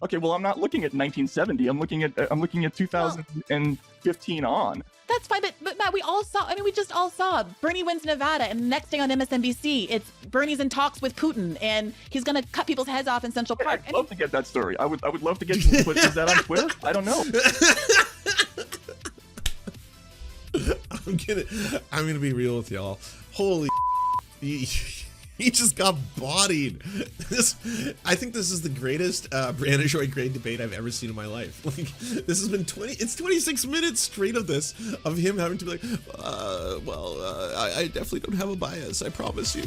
Okay, well, I'm not looking at 1970. I'm looking at 2015 on. That's fine, but Matt, we just all saw Bernie wins Nevada, and the next day on MSNBC, it's Bernie's in talks with Putin, and he's gonna cut people's heads off in Central Park. I'd love to get that story. I would love to get you to put that on Twitter. I don't know. I'm gonna be real with y'all. Holy he just got bodied. I think this is the greatest Briahna Joy Grade debate I've ever seen in my life. Like, this has been 26 minutes straight of this, of him having to be like, I definitely don't have a bias, I promise you.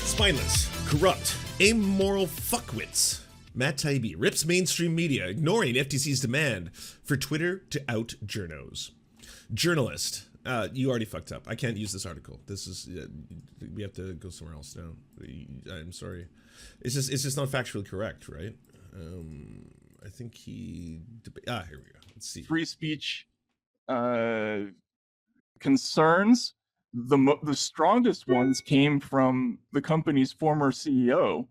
Spineless, corrupt, amoral fuckwits. Matt Taibbi rips mainstream media, ignoring FTC's demand for Twitter to out journos. Journalist, you already fucked up. I can't use this article. This is we have to go somewhere else now. I'm sorry. It's just not factually correct, right? I think he. Here we go. Let's see. Free speech concerns. The strongest ones came from the company's former CEO,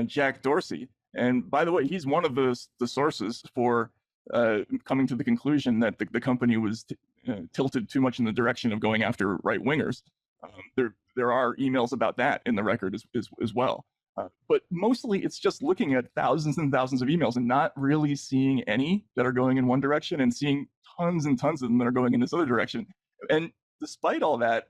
Jack Dorsey. And by the way, he's one of the sources for coming to the conclusion that the company was tilted too much in the direction of going after right-wingers. There are emails about that in the record as well. But mostly it's just looking at thousands and thousands of emails and not really seeing any that are going in one direction and seeing tons and tons of them that are going in this other direction. And despite all that,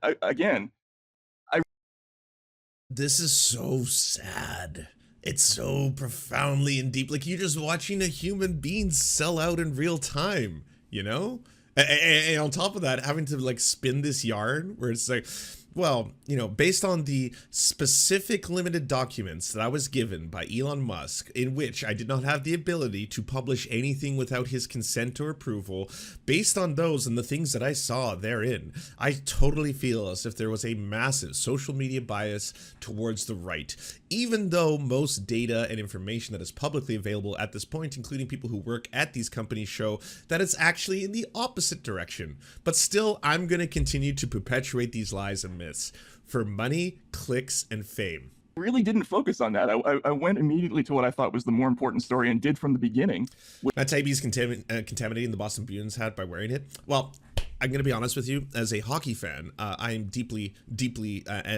this is so sad. It's so profoundly and deep. Like, you're just watching a human being sell out in real time, you know? And on top of that, having to like spin this yarn where it's like, well, you know, based on the specific limited documents that I was given by Elon Musk, in which I did not have the ability to publish anything without his consent or approval, based on those and the things that I saw therein, I totally feel as if there was a massive social media bias towards the right, even though most data and information that is publicly available at this point, including people who work at these companies, show that it's actually in the opposite direction. But still, I'm going to continue to perpetuate these lies and myths for money, clicks, and fame. Really didn't focus on that. I went immediately to what I thought was the more important story and did from the beginning. Matt Taibbi's contaminating the Boston Bruins hat by wearing it. Well, I'm going to be honest with you, as a hockey fan, I'm deeply,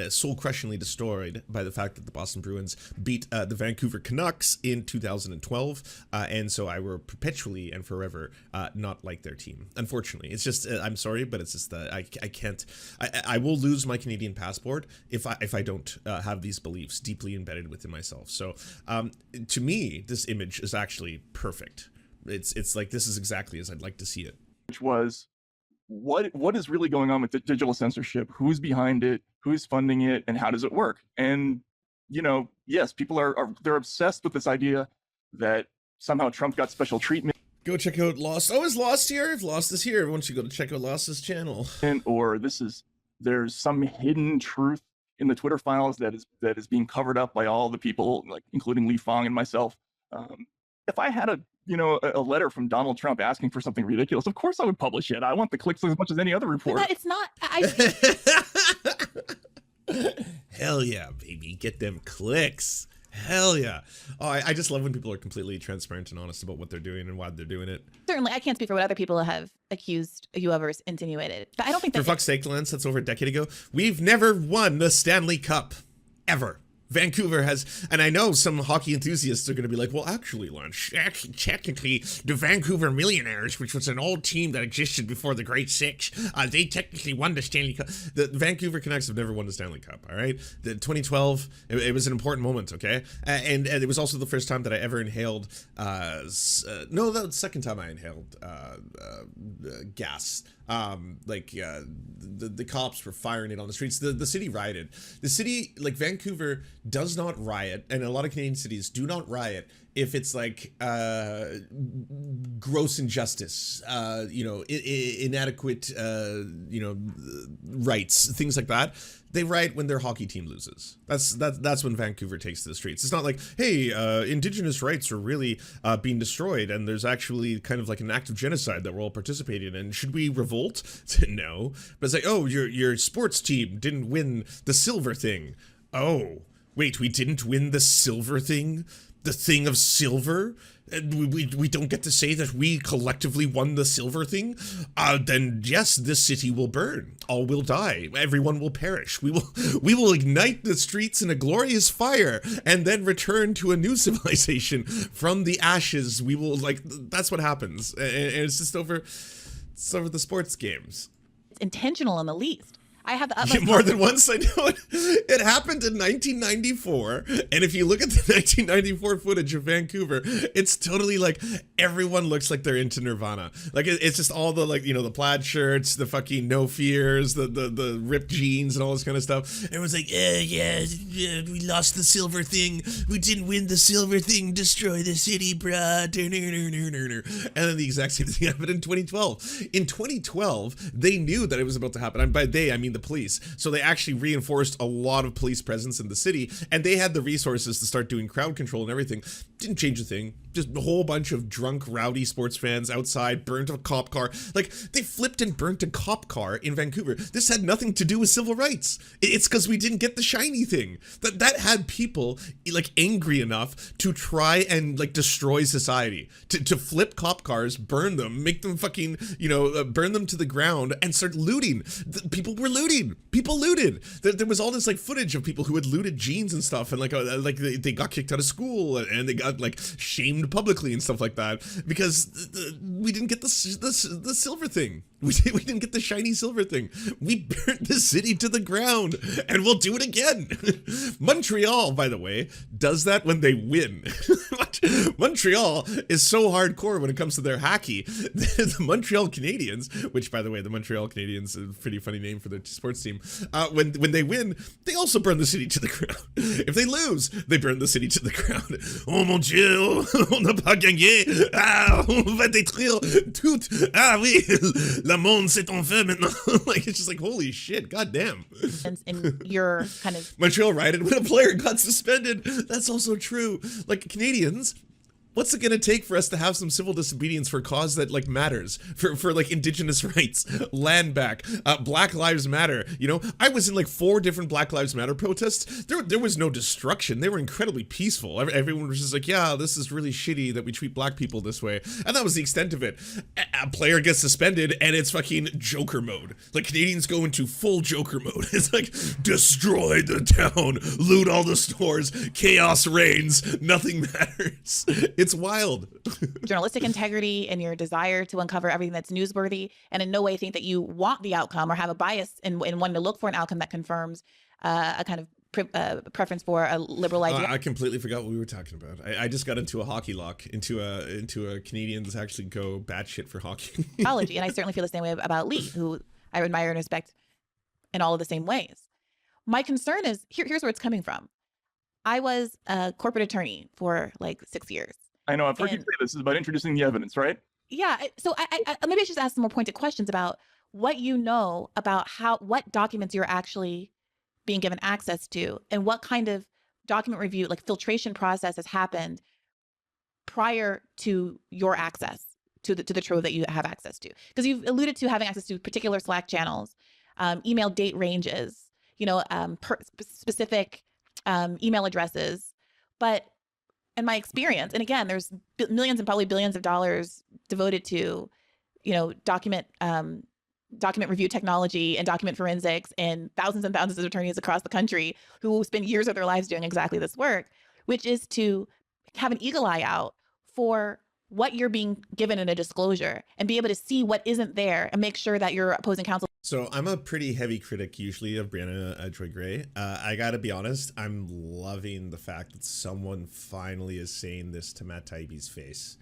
soul-crushingly destroyed by the fact that the Boston Bruins beat the Vancouver Canucks in 2012, and so I will perpetually and forever not like their team. Unfortunately, it's just, I'm sorry, but it's just that I can't, I will lose my Canadian passport if I don't have these beliefs deeply embedded within myself. So to me, this image is actually perfect. It's like, this is exactly as I'd like to see it. Which was, what is really going on with the digital censorship? Who's behind it? Who's funding it? And how does it work? And, you know, yes, people they're obsessed with this idea that somehow Trump got special treatment. Go check out Lost. Oh, is Lost here? If Lost is here, everyone should go to check out Lost's channel. Or there's some hidden truth in the Twitter files that is being covered up by all the people, like including Lee Fong and myself. If I had a letter from Donald Trump asking for something ridiculous, of course I would publish it. I want the clicks as much as any other report. But it's not. Hell yeah, baby. Get them clicks. Hell yeah. Oh, I just love when people are completely transparent and honest about what they're doing and why they're doing it. Certainly, I can't speak for what other people have accused whoever's insinuated. But I don't think that— For fuck's sake, Lance, that's over a decade ago. We've never won the Stanley Cup. Ever. Vancouver has, and I know some hockey enthusiasts are going to be like, well, actually, Lance, technically, the Vancouver Millionaires, which was an old team that existed before the Great Six, they technically won the Stanley Cup. The Vancouver Canucks have never won the Stanley Cup, all right? The 2012, it was an important moment, okay? And it was also the first time that I ever inhaled, no, the second time I inhaled gas. The cops were firing it on the streets. The city rioted. The city, like Vancouver, does not riot, and a lot of Canadian cities do not riot if it's like gross injustice, inadequate, rights, things like that. They riot when their hockey team loses. That's when Vancouver takes to the streets. It's not like, hey, Indigenous rights are really being destroyed, and there's actually kind of like an act of genocide that we're all participating in. Should we revolt? No. But it's like, oh, your sports team didn't win the silver thing. Oh, wait, we didn't win the silver thing? The thing of silver? We don't get to say that we collectively won the silver thing? Then yes, this city will burn. All will die. Everyone will perish. We will ignite the streets in a glorious fire and then return to a new civilization from the ashes. We will, like, that's what happens. And it's just over the sports games. It's intentional in the least. I have the utmost more than once, I know it. It happened in 1994, and if you look at the 1994 footage of Vancouver, it's totally like everyone looks like they're into Nirvana. Like it's just all the, like, you know, the plaid shirts, the fucking no fears, the ripped jeans, and all this kind of stuff. Everyone's like, yeah, we lost the silver thing. We didn't win the silver thing. Destroy the city, bruh. And then the exact same thing happened in 2012. In 2012, they knew that it was about to happen. And by they, I mean the police. So they actually reinforced a lot of police presence in the city, and they had the resources to start doing crowd control and everything. Didn't change a thing. Just a whole bunch of drunk, rowdy sports fans outside, burnt a cop car. Like, they flipped and burnt a cop car in Vancouver. This had nothing to do with civil rights. It's because we didn't get the shiny thing. That had people, like, angry enough to try and, like, destroy society. To flip cop cars, burn them, make them fucking, you know, burn them to the ground, and start looting. People were looting. People looted. There was all this, like, footage of people who had looted jeans and stuff, and, like they got kicked out of school, and they got, like, shamed publicly and stuff like that, because we didn't get the silver thing. We didn't get the shiny silver thing. We burnt the city to the ground, and we'll do it again. Montreal, by the way, does that when they win. Montreal is so hardcore when it comes to their hockey. The Montreal Canadiens, which, by the way, the Montreal Canadiens is a pretty funny name for their sports team. When they win, they also burn the city to the ground. If they lose, they burn the city to the ground. Oh mon Dieu, on n'a pas gagné. Ah, on va détruire tout. Ah oui, la monde c'est en fait maintenant. Like, it's just like, holy shit, goddamn. in your kind of Montreal rioted when a player got suspended. That's also true. Like, Canadians, what's it gonna take for us to have some civil disobedience for a cause that, like, matters? For like, indigenous rights, land back, Black Lives Matter, you know? I was in, like, 4 different Black Lives Matter protests. There was no destruction. They were incredibly peaceful. Everyone was just like, yeah, this is really shitty that we treat black people this way. And that was the extent of it. A player gets suspended, and it's fucking Joker mode. Like, Canadians go into full Joker mode. It's like, destroy the town, loot all the stores, chaos reigns, nothing matters. It's wild. journalistic integrity and your desire to uncover everything that's newsworthy, and in no way think that you want the outcome or have a bias in wanting to look for an outcome that confirms a kind of preference for a liberal idea. I completely forgot what we were talking about. I just got into a hockey lock, into a Canadians actually go batshit for hockey. Apology, and I certainly feel the same way about Lee, who I admire and respect in all of the same ways. My concern is, here's where it's coming from. I was a corporate attorney for like 6 years. I know, I've heard you say this is about introducing the evidence, right? Yeah, so I maybe I should ask some more pointed questions about what you know about what documents you're actually being given access to, and what kind of document review, like filtration process, has happened prior to your access to the trove that you have access to. Because you've alluded to having access to particular Slack channels, email date ranges, you know, specific email addresses, but in my experience, and again, there's millions and probably billions of dollars devoted to, you know, document review technology and document forensics, and thousands of attorneys across the country who spend years of their lives doing exactly this work, which is to have an eagle eye out for what you're being given in a disclosure and be able to see what isn't there and make sure that your opposing counsel. So I'm a pretty heavy critic usually of Briahna Joy Gray. I gotta be honest, I'm loving the fact that someone finally is saying this to Matt Taibbi's face.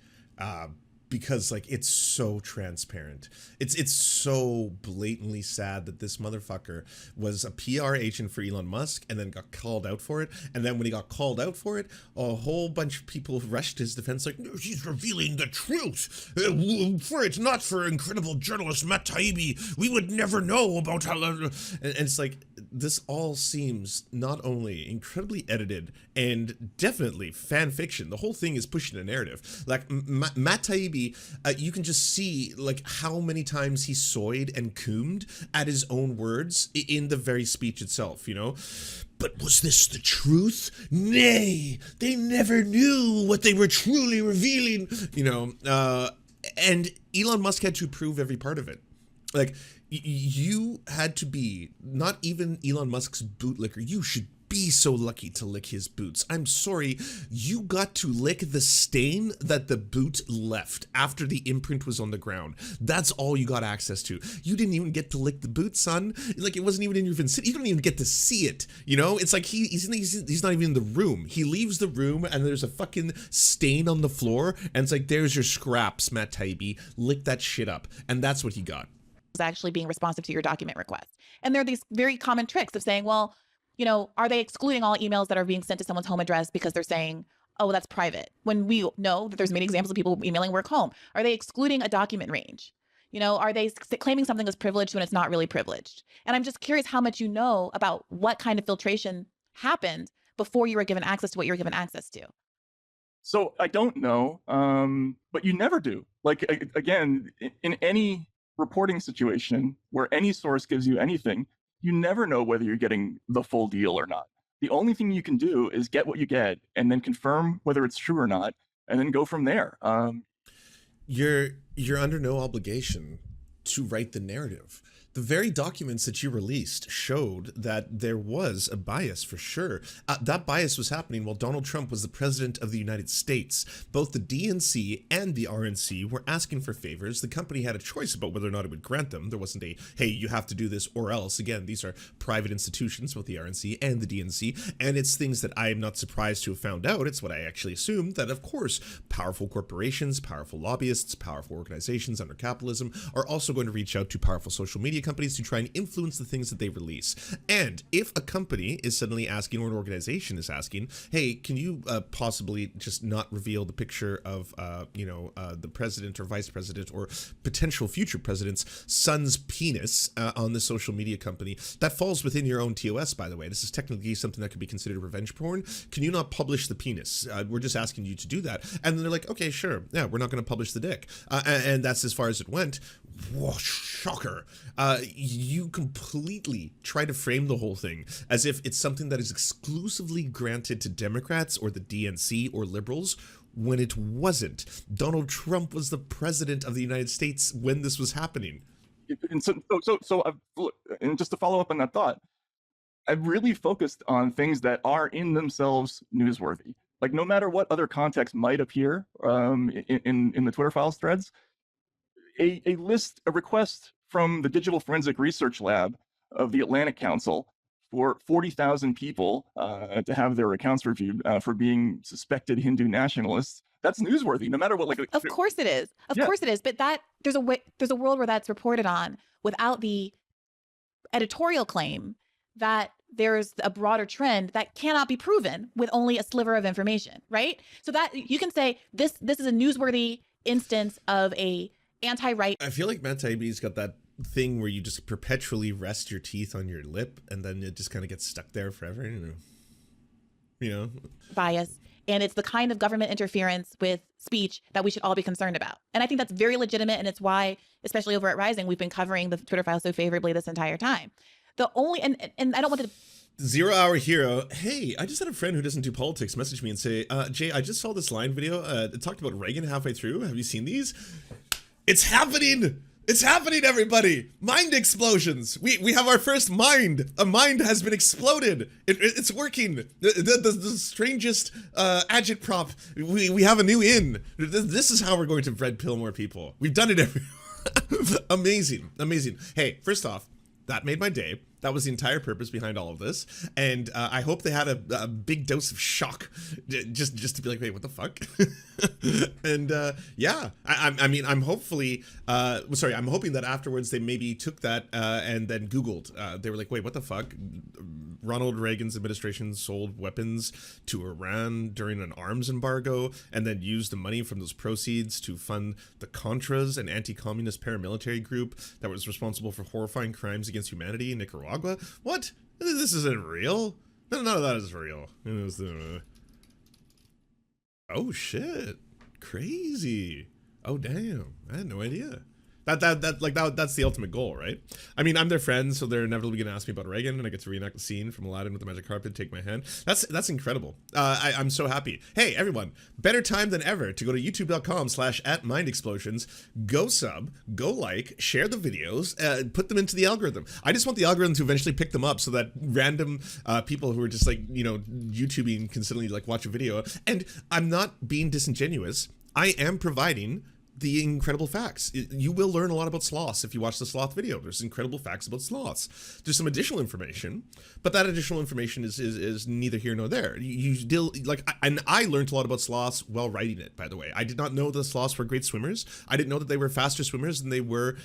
Because, like, it's so transparent. It's so blatantly sad that this motherfucker was a PR agent for Elon Musk and then got called out for it. And then when he got called out for it, a whole bunch of people rushed his defense like, no, he's revealing the truth. For it's not for incredible journalist Matt Taibbi, we would never know about how... And it's like, this all seems not only incredibly edited and definitely fan fiction. The whole thing is pushing a narrative. Like Matt Taibbi, you can just see like how many times he soyed and coomed at his own words in the very speech itself, you know? But was this the truth? Nay, they never knew what they were truly revealing, you know? And Elon Musk had to prove every part of it. Like, you had to be not even Elon Musk's bootlicker. You should be so lucky to lick his boots. I'm sorry, you got to lick the stain that the boot left after the imprint was on the ground. That's all you got access to. You didn't even get to lick the boot, son. Like, it wasn't even in your vicinity. You don't even get to see it, you know? It's like he's not even in the room. He leaves the room and there's a fucking stain on the floor and it's like, there's your scraps, Matt Taibbi. Lick that shit up. And that's what he got. Actually being responsive to your document request. And there are these very common tricks of saying, well, you know, are they excluding all emails that are being sent to someone's home address because they're saying, oh, that's private, when we know that there's many examples of people emailing work home? Are they excluding a document range? You know, are they claiming something is privileged when it's not really privileged? And I'm just curious how much you know about what kind of filtration happened before you were given access to what you were given access to. So I don't know, but you never do. Like, again, in any reporting situation where any source gives you anything, you never know whether you're getting the full deal or not. The only thing you can do is get what you get and then confirm whether it's true or not, and then go from there. You're under no obligation to write the narrative. The very documents that you released showed that there was a bias for sure. That bias was happening while Donald Trump was the president of the United States. Both the DNC and the RNC were asking for favors. The company had a choice about whether or not it would grant them. There wasn't a, hey, you have to do this or else. Again, these are private institutions, both the RNC and the DNC, and it's things that I am not surprised to have found out. It's what I actually assumed, that of course, powerful corporations, powerful lobbyists, powerful organizations under capitalism are also going to reach out to powerful social media companies to try and influence the things that they release. And if a company is suddenly asking, or an organization is asking, hey, can you possibly just not reveal the picture of, the president or vice president or potential future president's son's penis on the social media company? That falls within your own TOS, by the way. This is technically something that could be considered revenge porn. Can you not publish the penis? We're just asking you to do that. And they're like, okay, sure. Yeah, we're not going to publish the dick. And that's as far as it went. Whoa, shocker. You completely try to frame the whole thing as if it's something that is exclusively granted to Democrats or the DNC or liberals, when it wasn't. Donald Trump was the president of the United States when this was happening. And and just to follow up on that thought, I've really focused on things that are in themselves newsworthy. Like, no matter what other context might appear in the Twitter Files threads, a request from the Digital Forensic Research Lab of the Atlantic Council for 40,000 people to have their accounts reviewed for being suspected Hindu nationalists. That's newsworthy, no matter what. Like, of course it is. Of course it is. But there's a world where that's reported on without the editorial claim that there's a broader trend that cannot be proven with only a sliver of information, right? So that you can say this is a newsworthy instance of a anti-right. I feel like Matt Taibbi's got that thing where you just perpetually rest your teeth on your lip and then it just kind of gets stuck there forever, you know. Bias. And it's the kind of government interference with speech that we should all be concerned about. And I think that's very legitimate. And it's why, especially over at Rising, we've been covering the Twitter Files so favorably this entire time. The only, and I don't want to. 0 Hour Hero. Hey, I just had a friend who doesn't do politics message me and say, Jay, I just saw this line video. It talked about Reagan halfway through. Have you seen these? It's happening. It's happening, everybody. Mind explosions. We have our first mind. A mind has been exploded. It's working. The strangest agitprop. We have a new in. This is how we're going to red pill more people. We've done it. Amazing. Amazing. Hey, first off, that made my day. That was the entire purpose behind all of this. And I hope they had a big dose of shock just to be like, wait, what the fuck? And yeah, I mean, I'm hoping that afterwards they maybe took that and then Googled. They were like, wait, what the fuck? Ronald Reagan's administration sold weapons to Iran during an arms embargo and then used the money from those proceeds to fund the Contras, an anti-communist paramilitary group that was responsible for horrifying crimes against humanity in Nicaragua. What? This isn't real. None of that is real. Oh shit! Crazy. Oh damn! I had no idea. That's the ultimate goal, right? I mean, I'm their friend, so they're inevitably gonna ask me about Reagan, and I get to reenact the scene from Aladdin with the magic carpet, take my hand. That's incredible. I'm so happy. Hey, everyone, better time than ever to go to youtube.com/@mindexplosions, go sub, go like, share the videos, put them into the algorithm. I just want the algorithm to eventually pick them up so that random people who are just like, you know, YouTubing can suddenly like watch a video. And I'm not being disingenuous. I am providing the incredible facts. You will learn a lot about sloths if you watch the sloth video. There's incredible facts about sloths. There's some additional information, but that additional information is neither here nor there. You still like, and I learned a lot about sloths while writing it. By the way, I did not know the sloths were great swimmers. I didn't know that they were faster swimmers than they were,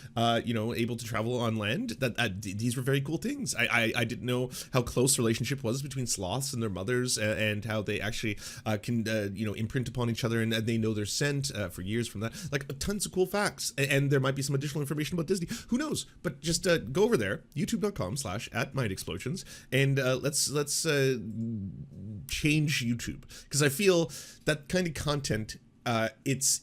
you know, able to travel on land. These were very cool things. I didn't know how close the relationship was between sloths and their mothers, and how they actually can you know, imprint upon each other, and they know their scent for years from that. Like, tons of cool facts, and there might be some additional information about Disney. Who knows? But just go over there, youtube.com/@mindexplosions, and let's change YouTube, because I feel that kind of content, it's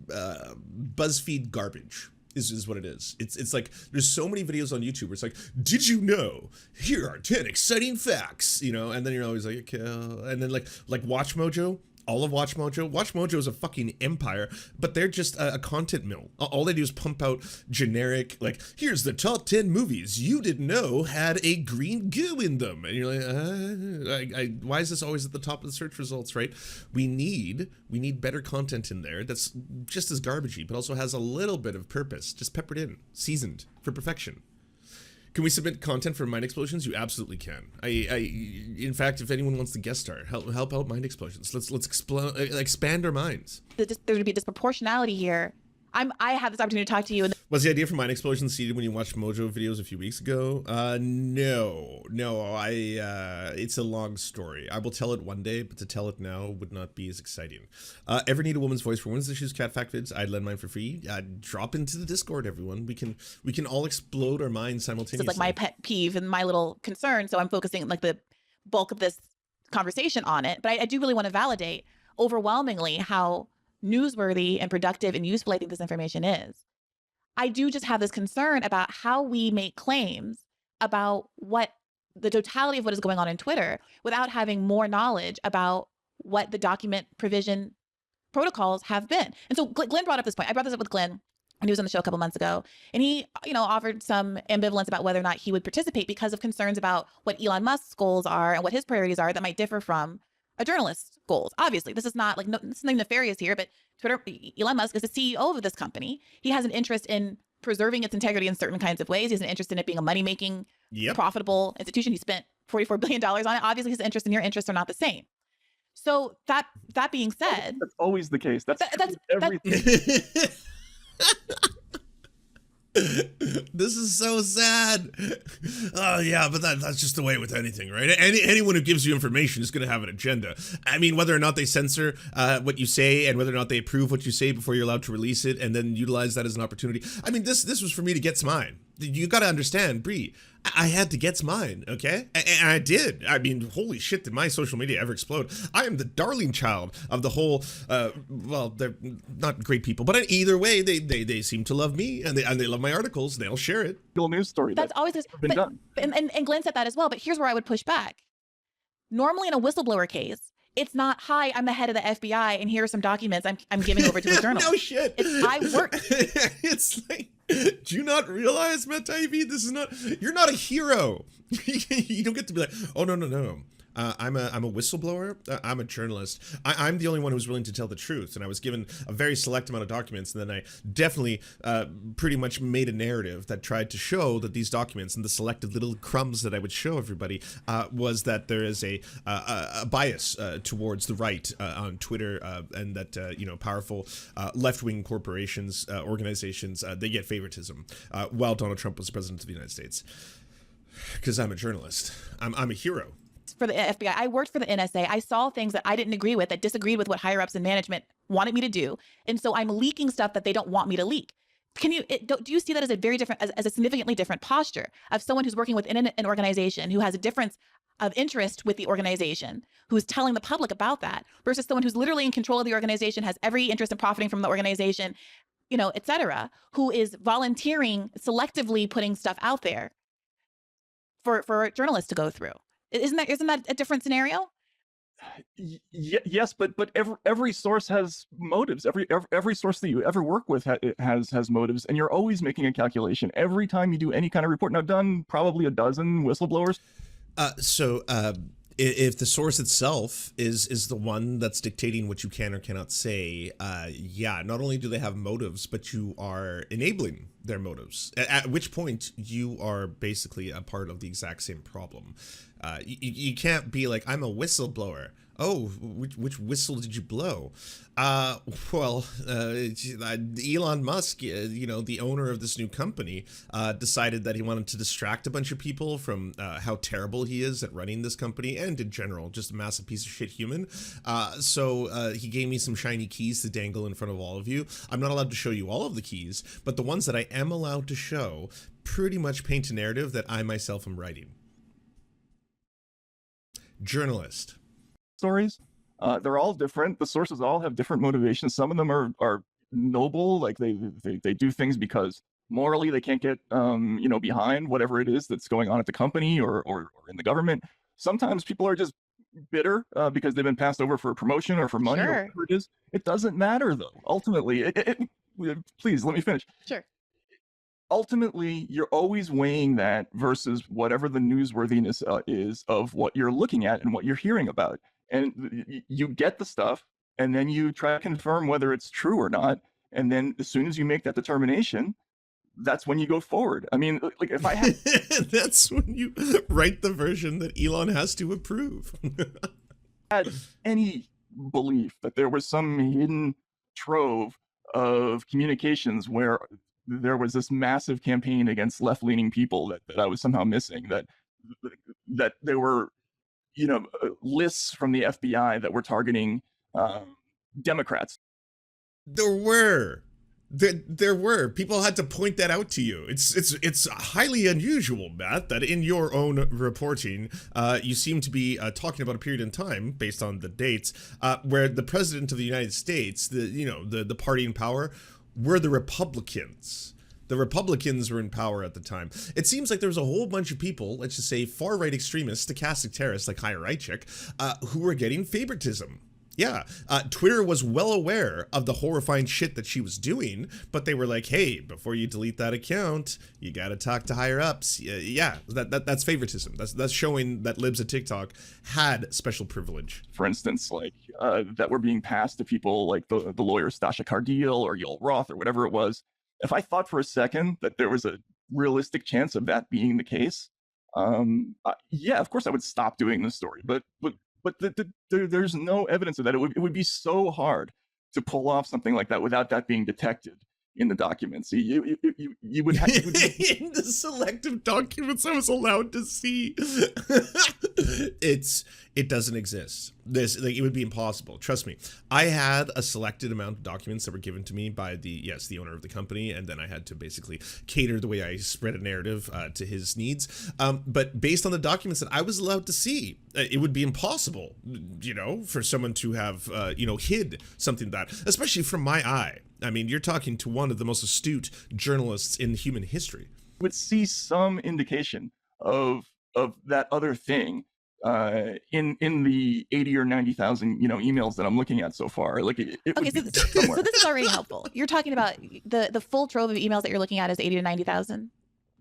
BuzzFeed garbage. Is what it is. It's like there's so many videos on YouTube where it's like, did you know? Here are 10 exciting facts, you know, and then you're always like, okay, and then like Watch Mojo. All of Watch Mojo. Watch Mojo is a fucking empire, but they're just a content mill. All they do is pump out generic, like, here's the top 10 movies you didn't know had a green goo in them. And you're like, why is this always at the top of the search results, right? We need better content in there that's just as garbagey, but also has a little bit of purpose, just peppered in, seasoned for perfection. Can we submit content for Mind Explosions? You absolutely can. In fact, if anyone wants to guest star, help out Mind Explosions. Let's expand our minds. There's going to be disproportionality here. I have this opportunity to talk to you. Was the idea for Mind Explosions seeded when you watched Mojo videos a few weeks ago? No. It's a long story. I will tell it one day, but to tell it now would not be as exciting. Ever need a woman's voice for women's issues, cat fact vids? I'd lend mine for free. Drop into the Discord, everyone. We can all explode our minds simultaneously. It's like my pet peeve and my little concern. So I'm focusing like the bulk of this conversation on it. But I do really want to validate overwhelmingly how newsworthy and productive and useful I think this information is. I do just have this concern about how we make claims about what the totality of what is going on in Twitter without having more knowledge about what the document provision protocols have been. And so Glenn brought up this point. I brought this up with Glenn when he was on the show a couple months ago, and he, you know, offered some ambivalence about whether or not he would participate because of concerns about what Elon Musk's goals are and what his priorities are that might differ from a journalist's goals. Obviously, this is not like, this is nothing nefarious here, but Twitter, Elon Musk is the CEO of this company. He has an interest in preserving its integrity in certain kinds of ways. He has an interest in it being a money-making, profitable institution. He spent $44 billion on it. Obviously, his interest and your interests are not the same. So that being said, that's always the case. That's everything. This is so sad. Oh yeah, but that's just the way with anything, right? Anyone who gives you information is going to have an agenda. I mean, whether or not they censor what you say and whether or not they approve what you say before you're allowed to release it and then utilize that as an opportunity. I mean, this was for me to get mine. You got to understand, Bree, I had to get mine, okay? And I did. I mean, holy shit, did my social media ever explode. I am the darling child of the whole, well, they're not great people, but either way, they seem to love me, and they love my articles. They'll share it. Real news story. That's always been done. And Glenn said that as well, but here's where I would push back. Normally in a whistleblower case, it's not, hi, I'm the head of the FBI, and here are some documents I'm giving over to a journalist. No shit. It's, I work. It's like, do you not realize, Taibbi, this is not, you're not a hero. You don't get to be like, oh, no. I'm a whistleblower. I'm a journalist. I'm the only one who's willing to tell the truth. And I was given a very select amount of documents. And then I definitely pretty much made a narrative that tried to show that these documents and the selected little crumbs that I would show everybody was that there is a bias towards the right on Twitter, and that, you know, powerful left-wing corporations, organizations, they get favoritism while Donald Trump was president of the United States. Because I'm a journalist. I'm a hero. For the FBI, I worked for the NSA. I saw things that I didn't agree with, that disagreed with what higher ups in management wanted me to do. And so I'm leaking stuff that they don't want me to leak. do you see that as a very different, as a significantly different posture of someone who's working within an organization, who has a difference of interest with the organization, who's telling the public about that, versus someone who's literally in control of the organization, has every interest in profiting from the organization, et cetera, who is volunteering, selectively putting stuff out there for journalists to go through? Isn't that a different scenario? Yes, but every source has motives. Every source that you ever work with has motives, and you're always making a calculation every time you do any kind of report. Now, I've done probably a dozen whistleblowers. If the source itself is the one that's dictating what you can or cannot say, yeah, not only do they have motives, but you are enabling their motives, at which point you are basically a part of the exact same problem. You can't be like, I'm a whistleblower. Oh, which whistle did you blow? Well, Elon Musk, the owner of this new company, decided that he wanted to distract a bunch of people from how terrible he is at running this company, and in general, just a massive piece of shit human. So he gave me some shiny keys to dangle in front of all of you. I'm not allowed to show you all of the keys, but the ones that I am allowed to show pretty much paint a narrative that I myself am writing. Journalist. Stories. They're all different. The sources all have different motivations. Some of them are noble, like they do things because morally they can't get behind whatever it is that's going on at the company or in the government. Sometimes people are just bitter because they've been passed over for a promotion or for money or whatever it is. It doesn't matter though. Ultimately, please let me finish. Sure. Ultimately, you're always weighing that versus whatever the newsworthiness is of what you're looking at and what you're hearing about. And you get the stuff, and then you try to confirm whether it's true or not. And then as soon as you make that determination, that's when you go forward. I mean, like if I had... That's when you write the version that Elon has to approve. had any belief that there was some hidden trove of communications where there was this massive campaign against left-leaning people that I was somehow missing, that there were lists from the FBI that were targeting Democrats. There were people had to point that out to you. It's highly unusual, Matt, that in your own reporting, you seem to be talking about a period in time based on the dates where the president of the United States, the party in power, were the Republicans. The Republicans were in power at the time. It seems like there was a whole bunch of people, let's just say far-right extremists, stochastic terrorists like HARASSMENT, who were getting favoritism. Yeah, Twitter was well aware of the horrifying shit that she was doing, but they were like, hey, before you delete that account, you gotta talk to higher ups. Yeah, that's favoritism. That's showing that libs at TikTok had special privilege. For instance, like that were being passed to people like the lawyer Stasha Cardeal or Yoel Roth or whatever it was. If I thought for a second that there was a realistic chance of that being the case, yeah, of course I would stop doing this story. But there's no evidence of that. It would be so hard to pull off something like that without that being detected in the documents. You would have in the selective documents I was allowed to see. It doesn't exist. It would be impossible. Trust me. I had a selected amount of documents that were given to me by the owner of the company, and then I had to basically cater the way I spread a narrative to his needs. But based on the documents that I was allowed to see, it would be impossible, for someone to have, hid something that, especially from my eye. I mean, you're talking to one of the most astute journalists in human history. Would see some indication of that other thing in the 80 or 90,000 emails that I'm looking at so far. Like okay, so this is already helpful. You're talking about the full trove of emails that you're looking at is 80 to 90,000.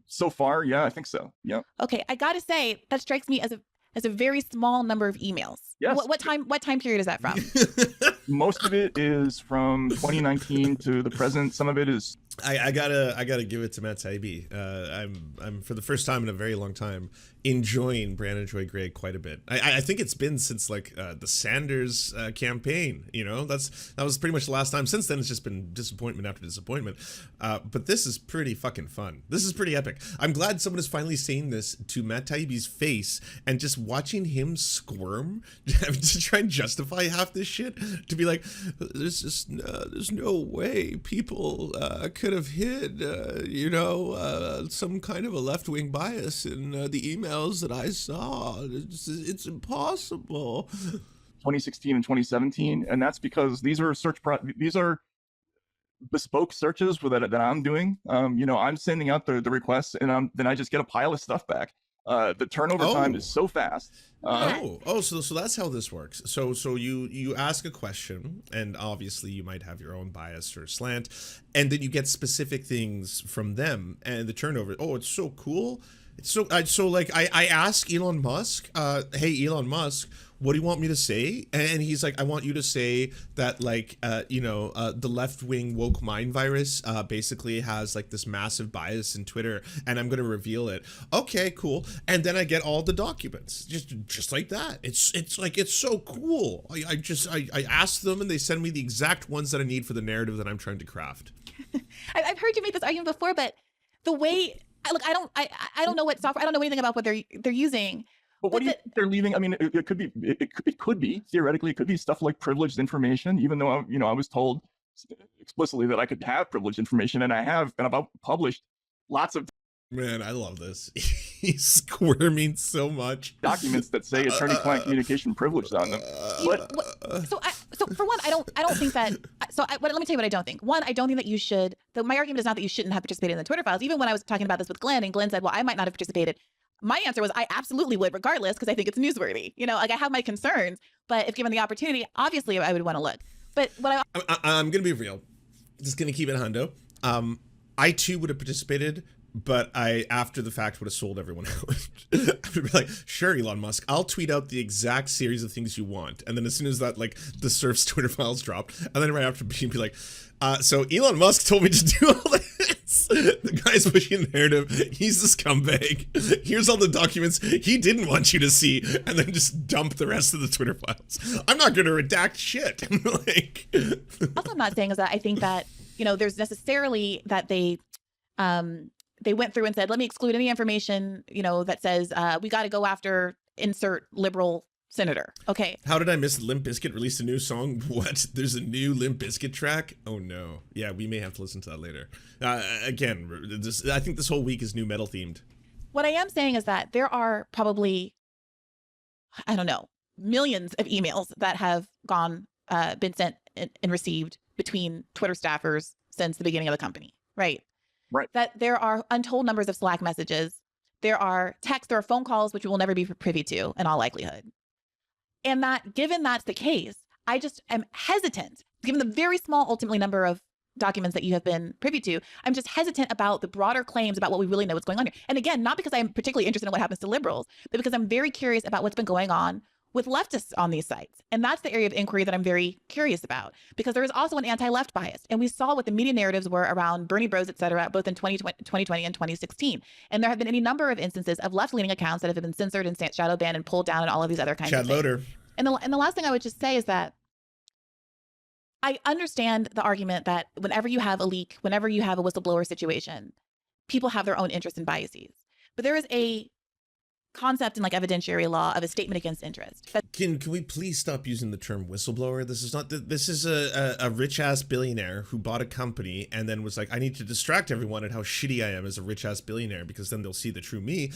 So far, yeah, I think so. Yeah. Okay, I gotta say that strikes me as a very small number of emails. Yes. What time period is that from? Most of it is from 2019 to the present. Some of it is. I gotta give it to Matt Taibbi. I'm for the first time in a very long time enjoying Briahna Joy Gray quite a bit. I think it's been since like the Sanders campaign. That was pretty much the last time. Since then, it's just been disappointment after disappointment. But this is pretty fucking fun. This is pretty epic. I'm glad someone is finally saying this to Matt Taibbi's face and just watching him squirm to try and justify half this shit. To be like, there's no way people could could have hid, some kind of a left-wing bias in the emails that I saw. It's impossible. 2016 and 2017, and that's because these are these are bespoke searches that I'm doing. I'm sending out the requests, and then I just get a pile of stuff back. The turnover time is so fast. So that's how this works. So you ask a question, and obviously you might have your own bias or slant, and then you get specific things from them, and the turnover. Oh, it's so cool. It's so like I ask Elon Musk, hey Elon Musk, what do you want me to say? And he's like, I want you to say that the left-wing woke mind virus basically has like this massive bias in Twitter, and I'm gonna reveal it. Okay, cool. And then I get all the documents, just like that. It's so cool. I ask them, and they send me the exact ones that I need for the narrative that I'm trying to craft. I've heard you make this argument before, but the way I don't know what software, I don't know anything about what they're using. But what do you think they're leaving? I mean, it could be theoretically, it could be stuff like privileged information, even though I was told explicitly that I could have privileged information, and I have, and I've published lots of. Man, I love this. He's squirming so much. Documents that say attorney-client communication privileged on them. So for one, I don't think that. Let me tell you what I don't think. One, I don't think that you should. My argument is not that you shouldn't have participated in the Twitter files. Even when I was talking about this with Glenn, and Glenn said, "Well, I might not have participated." My answer was I absolutely would, regardless, because I think it's newsworthy. I have my concerns, but if given the opportunity, obviously I would want to look. But what I'm gonna be real. Just gonna keep it hundo. I too would have participated, but I, after the fact, would have sold everyone out. I would be like, sure, Elon Musk, I'll tweet out the exact series of things you want. And then as soon as that, the Serfs Twitter files dropped, and then right after be like, so Elon Musk told me to do all this. The guy's pushing the narrative. He's a scumbag. Here's all the documents he didn't want you to see, and then just dump the rest of the Twitter files. I'm not going to redact shit. Also, I'm not saying is that I think that, there's necessarily that they went through and said, let me exclude any information, that says we got to go after insert liberal senator. Okay. How did I miss Limp Bizkit released a new song? What? There's a new Limp Bizkit track? Oh no. Yeah, we may have to listen to that later. Again, I think this whole week is new metal themed. What I am saying is that there are probably, I don't know, millions of emails that have been sent and received between Twitter staffers since the beginning of the company, right? Right. That there are untold numbers of Slack messages. There are texts, there are phone calls, which we will never be privy to in all likelihood. And that, given that's the case, I just am hesitant, given the very small, ultimately, number of documents that you have been privy to, I'm just hesitant about the broader claims about what we really know what's going on here. And again, not because I'm particularly interested in what happens to liberals, but because I'm very curious about what's been going on with leftists on these sites. And that's the area of inquiry that I'm very curious about, because there is also an anti-left bias. And we saw what the media narratives were around Bernie Bros, et cetera, both in 2020 and 2016. And there have been any number of instances of left-leaning accounts that have been censored and shadow banned and pulled down and all of these other kinds of things. Loader. And the last thing I would just say is that I understand the argument that whenever you have a leak, whenever you have a whistleblower situation, people have their own interests and biases. But there is a concept in evidentiary law of a statement against interest. Can we please stop using the term whistleblower? This is a rich ass billionaire who bought a company and then was like, I need to distract everyone at how shitty I am as a rich ass billionaire, because then they'll see the true me.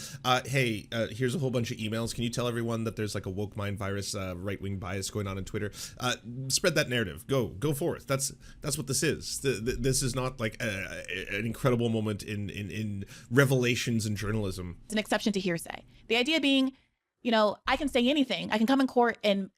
Hey, here's a whole bunch of emails. Can you tell everyone that there's a woke mind virus, right wing bias going on Twitter? Spread that narrative. Go forth. That's what this is. This is not an incredible moment in revelations in journalism. It's an exception to hearsay. The idea being, I can say anything. I can come in court and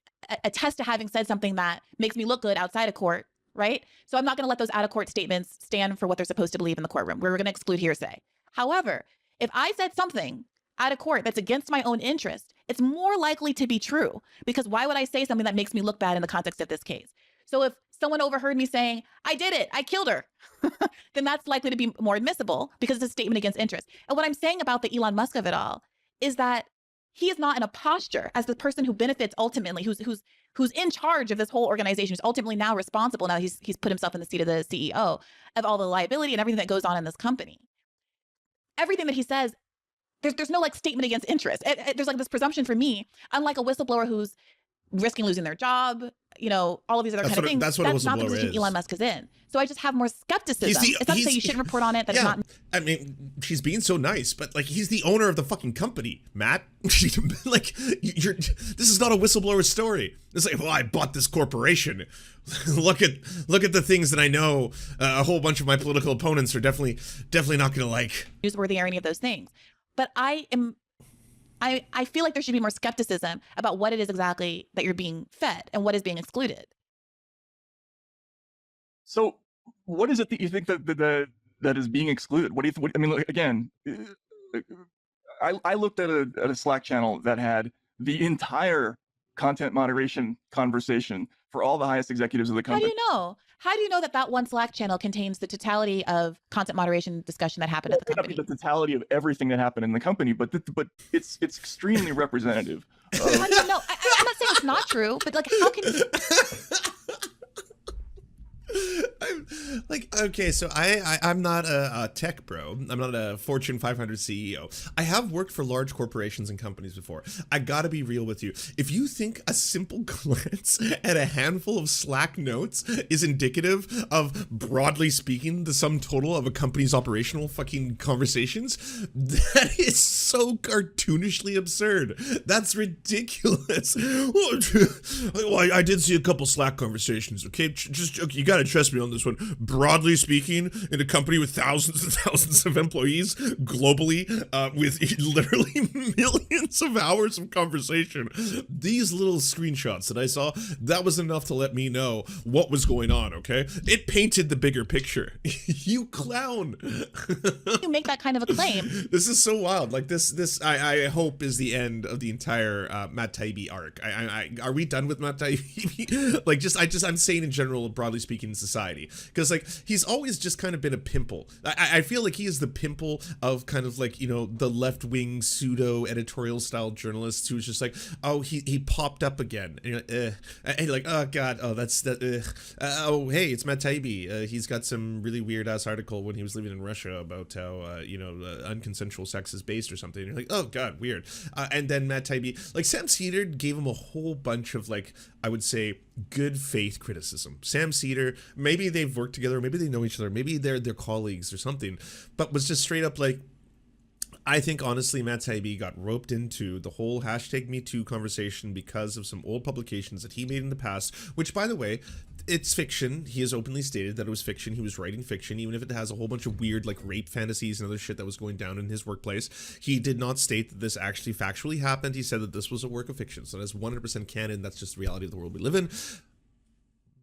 attest to having said something that makes me look good outside of court, right? So I'm not going to let those out-of-court statements stand for what they're supposed to believe in the courtroom. We're going to exclude hearsay. However, if I said something out of court that's against my own interest, it's more likely to be true, because why would I say something that makes me look bad in the context of this case? So if someone overheard me saying, I did it, I killed her, then that's likely to be more admissible because it's a statement against interest. And what I'm saying about the Elon Musk of it all is that he is not in a posture as the person who benefits ultimately, who's in charge of this whole organization, who's ultimately now responsible. Now he's put himself in the seat of the CEO of all the liability and everything that goes on in this company. Everything that he says, there's no statement against interest. There's this presumption for me, unlike a whistleblower who's risking losing their job, you know, all of these other kind of things. That's what a not the whistleblower position is. Elon Musk is in. So I just have more skepticism. It's not to say you shouldn't report on it. That's not. I mean, she's being so nice, but like, he's the owner of the fucking company, Matt. Like, this is not a whistleblower story. It's like, well, I bought this corporation. look at the things that I know. A whole bunch of my political opponents are definitely not going to like. Newsworthy or any of those things. But I feel like there should be more skepticism about what it is exactly that you're being fed and what is being excluded. So, what is it that you think that is being excluded? What do you think? I mean, look, again, I looked at a Slack channel that had the entire content moderation conversation for all the highest executives of the company. How do you know? How do you know that one Slack channel contains the totality of content moderation discussion that happened at the company? The totality of everything that happened in the company, but it's extremely representative. How do you know? I'm not saying it's not true, but like, how can you? I'm like, okay, so I'm not a tech bro. I'm not a Fortune 500 CEO. I have worked for large corporations and companies before. I gotta be real with you. If you think a simple glance at a handful of Slack notes is indicative of, broadly speaking, the sum total of a company's operational fucking conversations, that is so cartoonishly absurd. That's ridiculous. Well, I did see a couple Slack conversations, okay? You gotta trust me on this one. Broadly speaking, in a company with thousands and thousands of employees globally, with literally millions of hours of conversation, these little screenshots that I saw, that was enough to let me know what was going on, okay? It painted the bigger picture. You clown. You make that kind of a claim. This is so wild. Like, this I hope is the end of the entire Matt Taibbi arc. Are we done with Matt Taibbi? Like, I'm saying in general, broadly speaking, in society, because like, he's always just kind of been a pimple. I feel like he is the pimple of kind of like, you know, the left-wing pseudo editorial style journalists who's just like, oh, he popped up again, and you're like, and you're like, oh god, oh that's that, oh hey, it's Matt Taibbi. He's got some really weird ass article when he was living in Russia about how you know, unconsensual sex is based or something. And you're like, oh god, weird. And then Matt Taibbi, like, Sam Cedar gave him a whole bunch of, like, I would say, good faith criticism. Sam Cedar, maybe they've worked together, maybe they know each other, maybe they're colleagues or something, but was just straight up like, I think honestly Matt Taibbi got roped into the whole #MeToo conversation because of some old publications that he made in the past, which, by the way, it's fiction. He has openly stated that it was fiction. He was writing fiction, even if it has a whole bunch of weird, like, rape fantasies and other shit that was going down in his workplace. He did not state that this actually factually happened. He said that this was a work of fiction. So that's 100% canon. That's just the reality of the world we live in.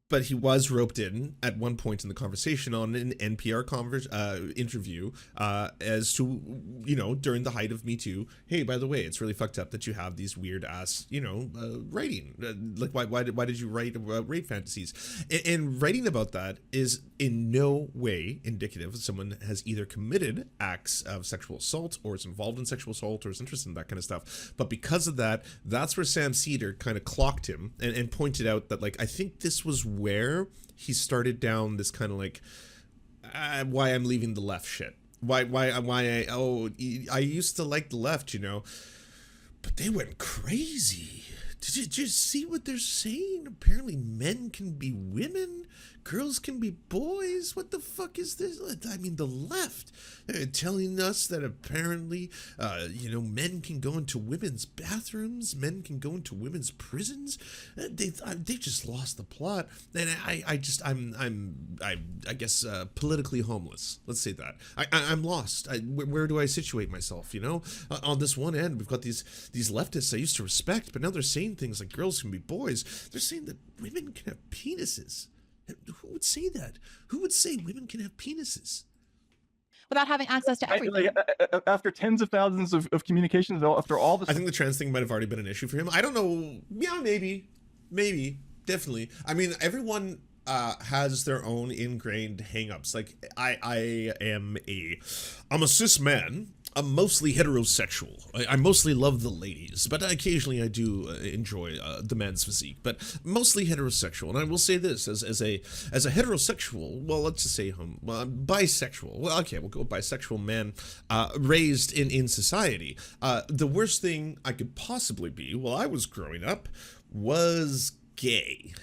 But he was roped in at one point in the conversation on an NPR interview as to, you know, during the height of Me Too, hey, by the way, it's really fucked up that you have these weird ass, you know, writing. Like, why did you write about rape fantasies? And writing about that is in no way indicative of someone has either committed acts of sexual assault or is involved in sexual assault or is interested in that kind of stuff. But because of that, that's where Sam Cedar kind of clocked him and pointed out that, like, I think this was where he started down this kind of like, why I'm leaving the left shit. I used to like the left, you know, but they went crazy. Did you see what they're saying? Apparently men can be women, girls can be boys. What the fuck is this? I mean, the left telling us that apparently, you know, men can go into women's bathrooms, men can go into women's prisons. They just lost the plot, and I guess politically homeless. Let's say that I'm lost. Where do I situate myself? You know, on this one end, we've got these leftists I used to respect, but now they're saying things like girls can be boys. They're saying that women can have penises. Who would say that? Who would say women can have penises? Without having access to everything. After tens of thousands of communications, after all this. I think the trans thing might have already been an issue for him. I don't know. Yeah, maybe, definitely. I mean, everyone has their own ingrained hang-ups. Like, I'm a cis man. I'm mostly heterosexual. I mostly love the ladies, but occasionally I do enjoy the man's physique, but mostly heterosexual. And I will say this, as a heterosexual, well, let's just say bisexual. Well, okay, we'll go bisexual man raised in society. The worst thing I could possibly be while I was growing up was gay.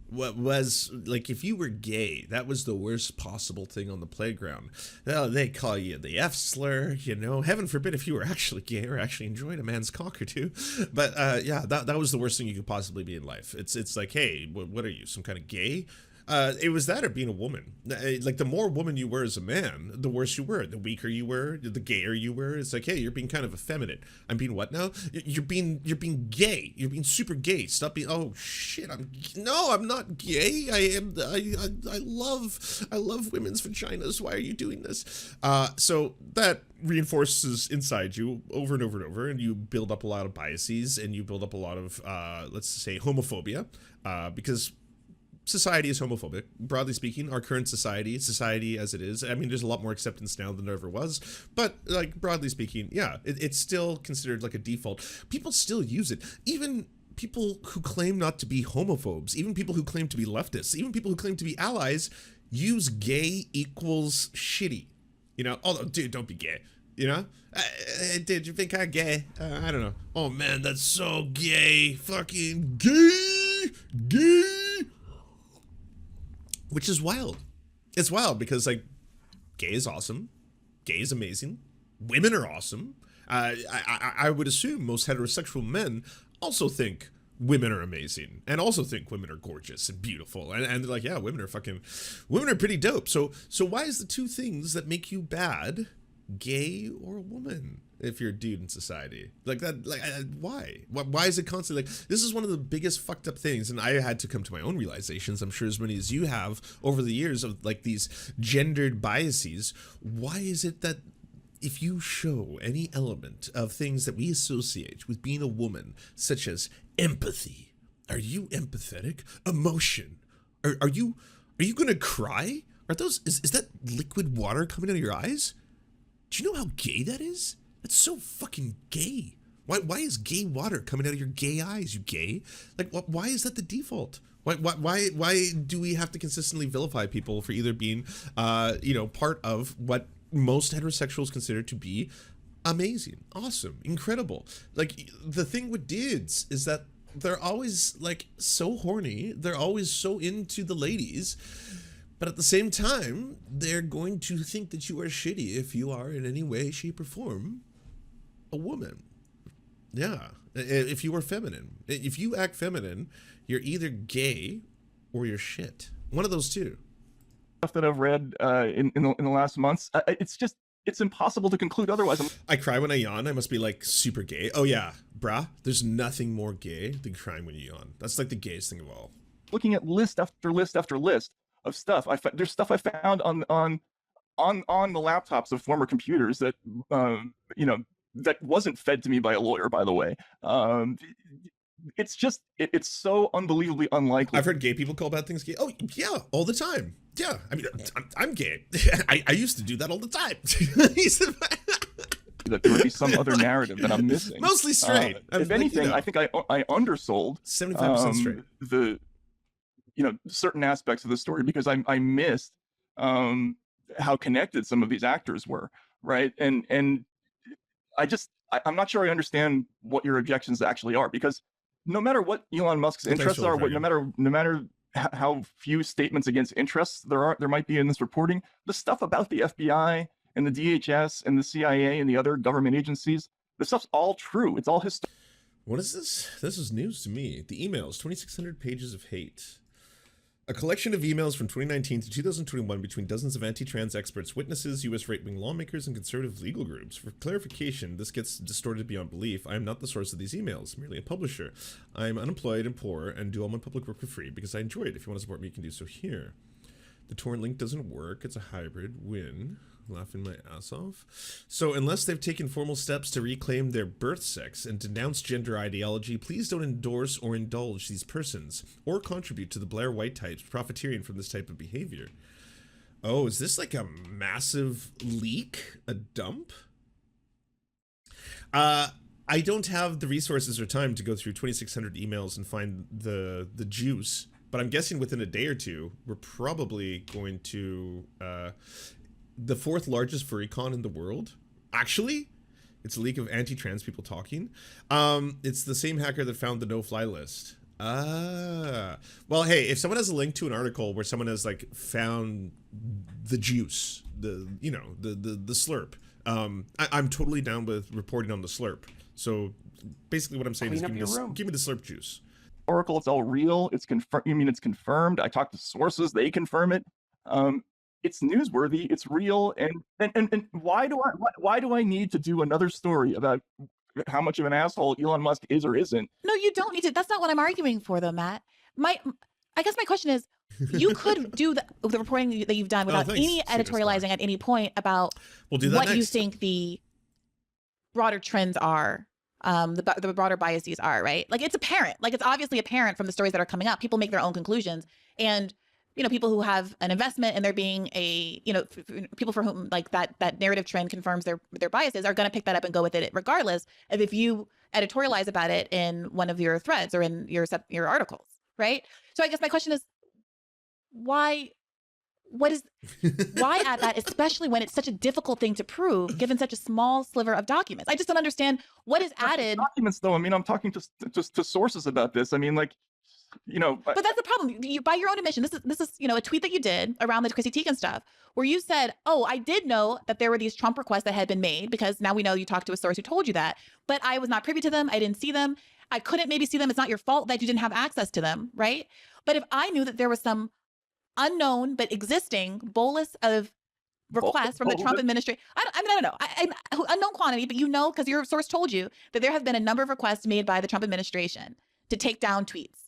What was, like, if you were gay, that was the worst possible thing on the playground. Well, they call you the F slur, you know, heaven forbid if you were actually gay or actually enjoyed a man's cock or two. But yeah, that was the worst thing you could possibly be in life. It's like, hey, what are you, some kind of gay? It was that or being a woman. Like, the more woman you were as a man, the worse you were. The weaker you were, the gayer you were. It's like, hey, you're being kind of effeminate. I'm being what now? You're being gay. You're being super gay. Stop being. Oh shit! I'm not gay. I love women's vaginas. Why are you doing this? So that reinforces inside you over and over and over, and you build up a lot of biases, and you build up a lot of let's say homophobia, because society is homophobic. Broadly speaking, our current society as it is, I mean, there's a lot more acceptance now than there ever was, but like, broadly speaking, yeah, it's still considered like a default. People still use it. Even people who claim not to be homophobes, even people who claim to be leftists, even people who claim to be allies, use gay equals shitty. You know, although, dude, don't be gay. You know? Dude, you think I'm gay? I don't know. Oh man, that's so gay. Fucking gay. Which is wild. It's wild because, like, gay is awesome. Gay is amazing. Women are awesome. I would assume most heterosexual men also think women are amazing and also think women are gorgeous and beautiful. And they're like, yeah, women are pretty dope. So why is the two things that make you bad, gay or a woman, if you're a dude in society? Like that, like, why is it constantly like, this is one of the biggest fucked up things, and I had to come to my own realizations, I'm sure as many as you have over the years, of like these gendered biases. Why is it that if you show any element of things that we associate with being a woman, such as empathy, are you empathetic? Emotion, are you gonna cry? Are those, is that liquid water coming out of your eyes? Do you know how gay that is? That's so fucking gay. Why is gay water coming out of your gay eyes, you gay? Like, why is that the default? Why do we have to consistently vilify people for either being, you know, part of what most heterosexuals consider to be amazing, awesome, incredible? Like, the thing with dudes is that they're always, like, so horny. They're always so into the ladies. But at the same time, they're going to think that you are shitty if you are in any way, shape, or form a woman. Yeah. If you are feminine. If you act feminine, you're either gay or you're shit. One of those two. Stuff that I've read in the last months, it's impossible to conclude otherwise. I cry when I yawn. I must be like super gay. Oh yeah, brah. There's nothing more gay than crying when you yawn. That's like the gayest thing of all. Looking at list after list after list of stuff, there's stuff I found on the laptops of former computers that you know, that wasn't fed to me by a lawyer, by the way. It's so unbelievably unlikely. I've heard gay people call bad things gay. Oh yeah, all the time. Yeah, I mean, I'm gay. I used to do that all the time. That there would be some other narrative that I'm missing. Mostly straight. If anything, you know, I think I undersold 75% straight. The, you know, certain aspects of the story because I missed how connected some of these actors were, right? And I'm not sure I understand what your objections actually are, because no matter what Elon Musk's interests are, no matter how few statements against interests there might be in this reporting, the stuff about the FBI and the DHS and the CIA and the other government agencies, the stuff's all true. It's all historical. What is this? This is news to me. The emails, 2,600 pages of hate. A collection of emails from 2019 to 2021 between dozens of anti-trans experts, witnesses, U.S. right-wing lawmakers, and conservative legal groups. For clarification, this gets distorted beyond belief. I am not the source of these emails, merely a publisher. I am unemployed and poor and do all my public work for free because I enjoy it. If you want to support me, you can do so here. The torrent link doesn't work. It's a hybrid win. Laughing my ass off. So unless they've taken formal steps to reclaim their birth sex and denounce gender ideology, please don't endorse or indulge these persons or contribute to the Blair White types profiteering from this type of behavior. Oh, is this like a massive leak? A dump? I don't have the resources or time to go through 2,600 emails and find the juice, but I'm guessing within a day or two, we're probably going to... the fourth largest furry con in the world. Actually, it's a leak of anti-trans people talking. It's the same hacker that found the no-fly list. Well, hey, if someone has a link to an article where someone has like found the juice, the slurp, I'm totally down with reporting on the slurp. So basically what I'm saying is give me the slurp juice. Oracle, it's all real. It's confirmed. You mean it's confirmed? I talked to sources; they confirm it. It's newsworthy. It's real. And why do I need to do another story about how much of an asshole Elon Musk is or isn't? No, you don't need to. That's not what I'm arguing for, though, Matt. I guess my question is, you could do the reporting that you've done without any editorializing at any point about what you think the broader trends are. The broader biases are, right? Like, it's apparent. Like, it's obviously apparent from the stories that are coming up. People make their own conclusions. And, people who have an investment and there being a, people for whom like that narrative trend confirms their biases are going to pick that up and go with it regardless of if you editorialize about it in one of your threads or in your articles, right? So I guess my question is, why add that, especially when it's such a difficult thing to prove, given such a small sliver of documents? I just don't understand what is added. Documents, though. I mean, I'm talking to sources about this. I mean, like, But that's the problem. By your own admission, this is a tweet that you did around the Chrissy Teigen stuff, where you said, "Oh, I did know that there were these Trump requests that had been made because now we know you talked to a source who told you that, but I was not privy to them. I didn't see them. I couldn't maybe see them. It's not your fault that you didn't have access to them, right? But if I knew that there was some unknown but existing bolus of requests from the Trump administration. I don't know. Unknown quantity, but because your source told you that there have been a number of requests made by the Trump administration to take down tweets.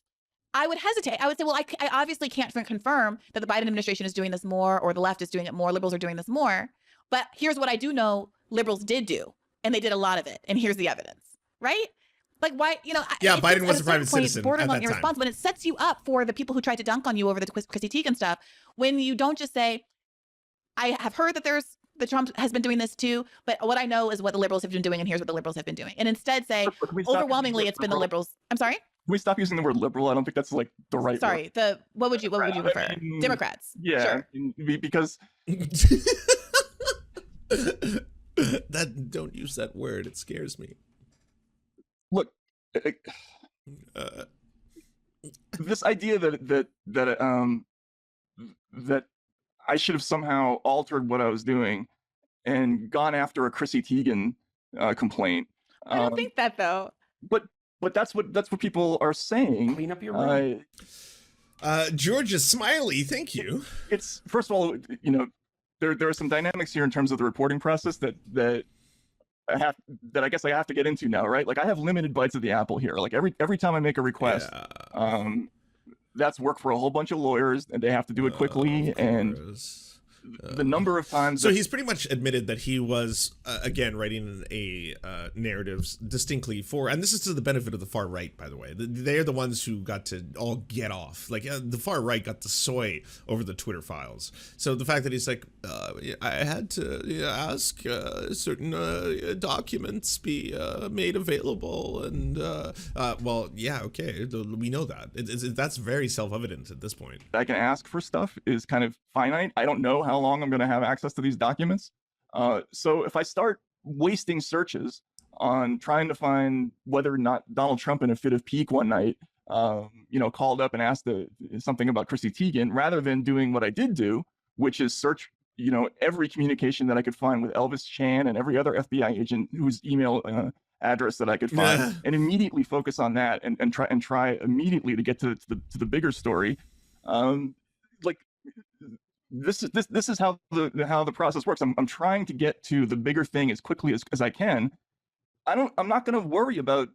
I would hesitate. I would say, well, I obviously can't confirm that the Biden administration is doing this more or the left is doing it more, liberals are doing this more. But here's what I do know liberals did do, and they did a lot of it. And here's the evidence, right? Like, why, Biden was a private citizen borderline at that irresponsible, and it sets you up for the people who tried to dunk on you over the Chrissy Teigen stuff, when you don't just say, I have heard that the Trump has been doing this too, but what I know is what the liberals have been doing, and here's what the liberals have been doing. And instead say, overwhelmingly, it's been the liberals. I'm sorry? Can we stop using the word liberal? I don't think that's like the right word. Sorry, what would you prefer? Democrats. Yeah, sure. Because don't use that word. It scares me. Look, this idea that I should have somehow altered what I was doing and gone after a Chrissy Teigen complaint. I don't think that, though. But that's what people are saying. Clean up your room. Georgia Smiley, thank you. It's, first of all, there are some dynamics here in terms of the reporting process that I guess I have to get into now, right? Like, I have limited bites of the apple here. Like, every time I make a request, that's work for a whole bunch of lawyers, and they have to do it quickly. And the number of times. So he's pretty much admitted that he was, again, writing a narratives distinctly for, and this is to the benefit of the far right, by the way. They're the ones who got to all get off. Like, the far right got to soy over the Twitter files. So the fact that he's like, I had to ask certain documents be made available, and well, yeah, okay, we know that. That's very self-evident at this point. I can ask for stuff is kind of finite. I don't know how long I'm going to have access to these documents. So if I start wasting searches on trying to find whether or not Donald Trump in a fit of pique one night, called up and asked something about Chrissy Teigen, rather than doing what I did do, which is search, every communication that I could find with Elvis Chan and every other FBI agent whose email address that I could find, and immediately focus on that and try immediately to get to the bigger story. This is how the process works. I'm trying to get to the bigger thing as quickly as I can. I'm not going to worry about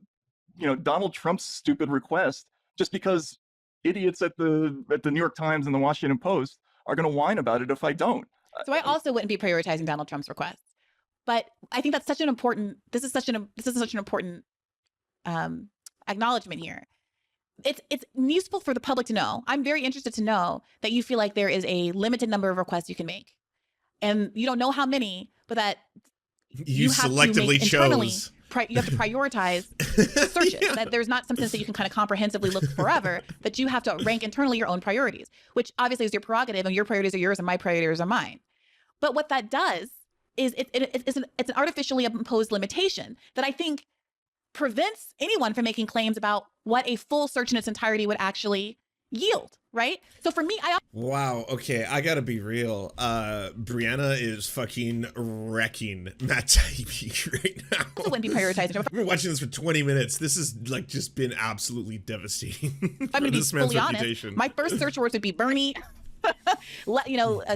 Donald Trump's stupid request just because idiots at the New York Times and the Washington Post are going to whine about it if I don't. So I also wouldn't be prioritizing Donald Trump's requests, but I think that's such an important. This is such an important acknowledgement here. It's useful for the public to know. I'm very interested to know that you feel like there is a limited number of requests you can make, and you don't know how many, but that you selectively chose. You have to prioritize searches. That there's not something that you can kind of comprehensively look forever, but you have to rank internally your own priorities, which obviously is your prerogative, and your priorities are yours and my priorities are mine. But what that does is it's an artificially imposed limitation that I think prevents anyone from making claims about what a full search in its entirety would actually yield, right? So for me, wow, okay, I gotta be real. Briahna is fucking wrecking Matt Taibbi right now. also wouldn't be prioritizing. I've been watching this for 20 minutes. This has like just been absolutely devastating. I'm going to be fully honest. My first search words would be Bernie,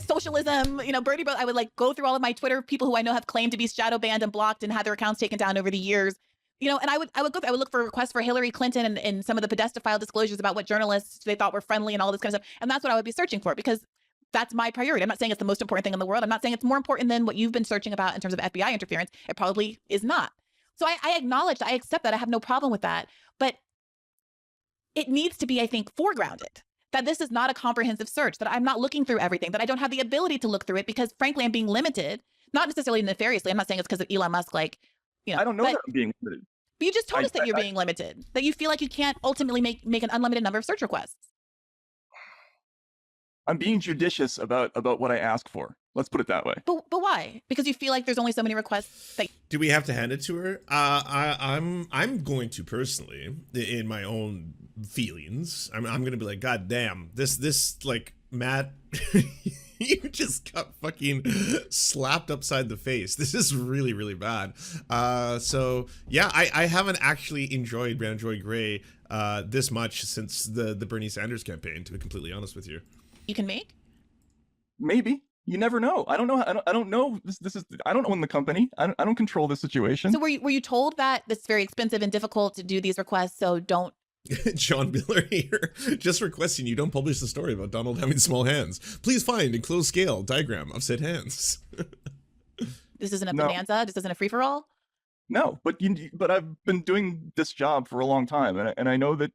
socialism, Bernie. I would like go through all of my Twitter people who I know have claimed to be shadow banned and blocked and had their accounts taken down over the years. And I would look for requests for Hillary Clinton and some of the pedophile disclosures about what journalists they thought were friendly and all this kind of stuff. And that's what I would be searching for, because that's my priority. I'm not saying it's the most important thing in the world. I'm not saying it's more important than what you've been searching about in terms of FBI interference. It probably is not. So I acknowledge that. I accept that. I have no problem with that. But it needs to be, I think, foregrounded that this is not a comprehensive search, that I'm not looking through everything, that I don't have the ability to look through it because, frankly, I'm being limited, not necessarily nefariously. I'm not saying it's because of Elon Musk, I don't know that I'm being limited. But you just told us that you're being limited, that you feel like you can't ultimately make an unlimited number of search requests. I'm being judicious about what I ask for. Let's put it that way. But why? Because you feel like there's only so many requests that... Do we have to hand it to her? I'm going to personally, in my own feelings, I'm going to be like, God damn, this like, Matt, you just got fucking slapped upside the face. This is really, really bad. So yeah, I haven't actually enjoyed Briahna Joy Gray this much since the Bernie Sanders campaign, to be completely honest with you. You can make? Maybe. You never know. I don't know. I don't know. I don't own the company. I don't control the situation. So were you told that it's very expensive and difficult to do these requests, so don't... John Miller here, just requesting you don't publish the story about Donald having small hands. Please find enclosed scale diagram of said hands. This isn't a bonanza? This isn't a free-for-all? No, but I've been doing this job for a long time, and I know that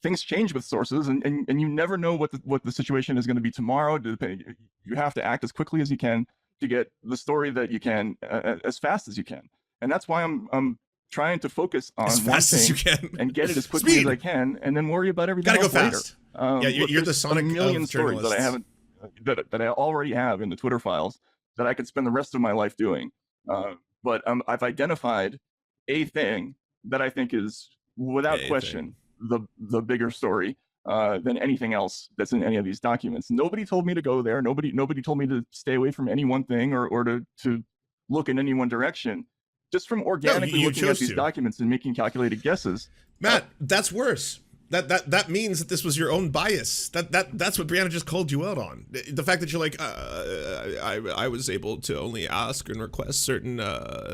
things change with sources, and you never know what the situation is going to be tomorrow. You have to act as quickly as you can to get the story that you can as fast as you can, and that's why I'm trying to focus on as fast as you can and get it as quickly as I can, and then worry about everything. Gotta go fast. Yeah, you're the Sonic a million of stories that I haven't, that I already have in the Twitter files that I could spend the rest of my life doing. But I've identified a thing that I think is, without question, the bigger story than anything else that's in any of these documents. Nobody told me to go there. Nobody told me to stay away from any one thing or to look in any one direction. Just from organically looking at these documents and making calculated guesses. Matt, that's worse. That means that this was your own bias. That's what Briahna just called you out on. The fact that you're like, I was able to only ask and request certain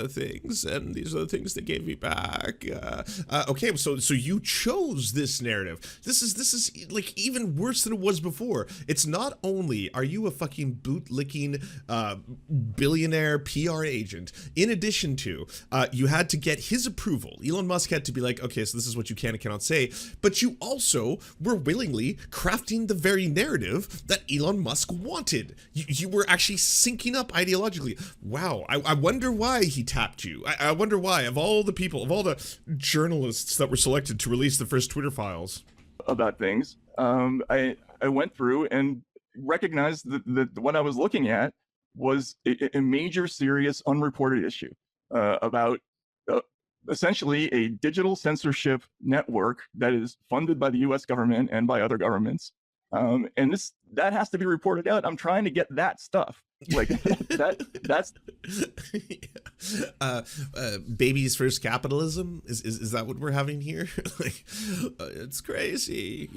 things, and these are the things that gave me back. Okay, so you chose this narrative. This is like even worse than it was before. It's not only are you a fucking boot-licking billionaire PR agent, in addition to you had to get his approval. Elon Musk had to be like, okay, so this is what you can and cannot say, but you also were willingly crafting the very narrative that Elon Musk wanted. You were actually syncing up ideologically. Wow, I wonder why he tapped you. I wonder why, of all the people, of all the journalists that were selected to release the first Twitter files. About things, I went through and recognized that what I was looking at was a major, serious, unreported issue about essentially a digital censorship network that is funded by the US government and by other governments. And that has to be reported out. I'm trying to get that stuff. Like that's baby's first capitalism is that what we're having here? Like, it's crazy,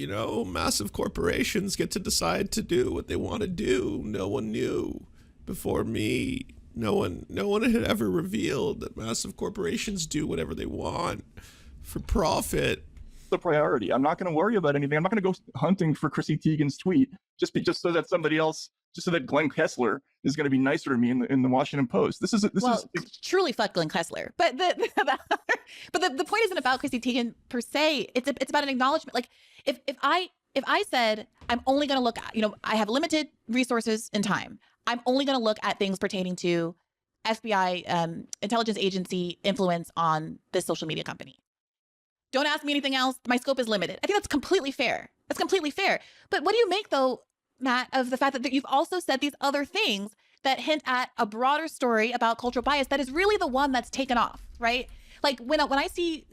massive corporations get to decide to do what they want to do. No one knew before me. No one had ever revealed that massive corporations do whatever they want for profit. The priority. I'm not going to worry about anything. I'm not going to go hunting for Chrissy Teigen's tweet just so that somebody else, just so that Glenn Kessler is going to be nicer to me in the Washington Post. This is truly fuck Glenn Kessler. But the point isn't about Chrissy Teigen per se. It's about an acknowledgement. Like if I said I'm only going to look at, I have limited resources and time. I'm only going to look at things pertaining to FBI intelligence agency influence on this social media company. Don't ask me anything else. My scope is limited. I think that's completely fair. That's completely fair. But what do you make, though, Matt, of the fact that you've also said these other things that hint at a broader story about cultural bias that is really the one that's taken off, right? like when I see,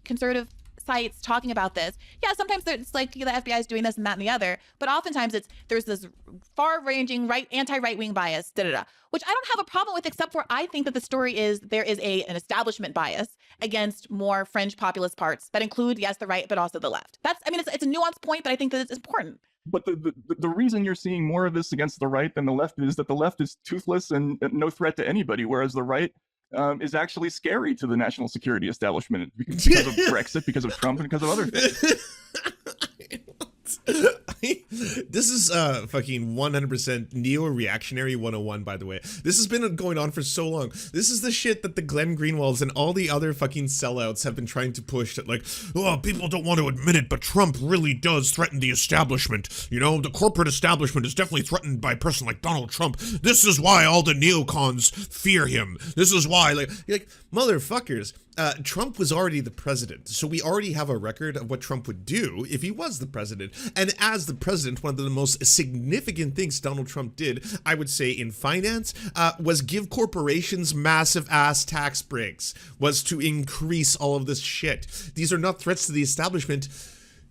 conservative sites talking about this, yeah, sometimes it's like the FBI is doing this and that and the other, but oftentimes there's this far-ranging anti-right-wing bias, which I don't have a problem with, except for I think that the story is there is an establishment bias against more fringe populist parts that include, yes, the right, but also the left. It's a nuanced point, but I think that it's important. But the reason you're seeing more of this against the right than the left is that the left is toothless and no threat to anybody, whereas the right is actually scary to the national security establishment because of Brexit, because of Trump, and because of other things. This is fucking 100% neo-reactionary 101, by the way. This has been going on for so long. This is the shit that the Glenn Greenwalds and all the other fucking sellouts have been trying to push, that like, oh, people don't want to admit it, but Trump really does threaten the establishment. You know, the corporate establishment is definitely threatened by a person like Donald Trump. This is why all the neocons fear him. This is why, like motherfuckers. Trump was already the president, so we already have a record of what Trump would do if he was the president. And as the president, one of the most significant things Donald Trump did, I would say, in finance, was give corporations massive ass tax breaks, was to increase all of this shit. These are not threats to the establishment.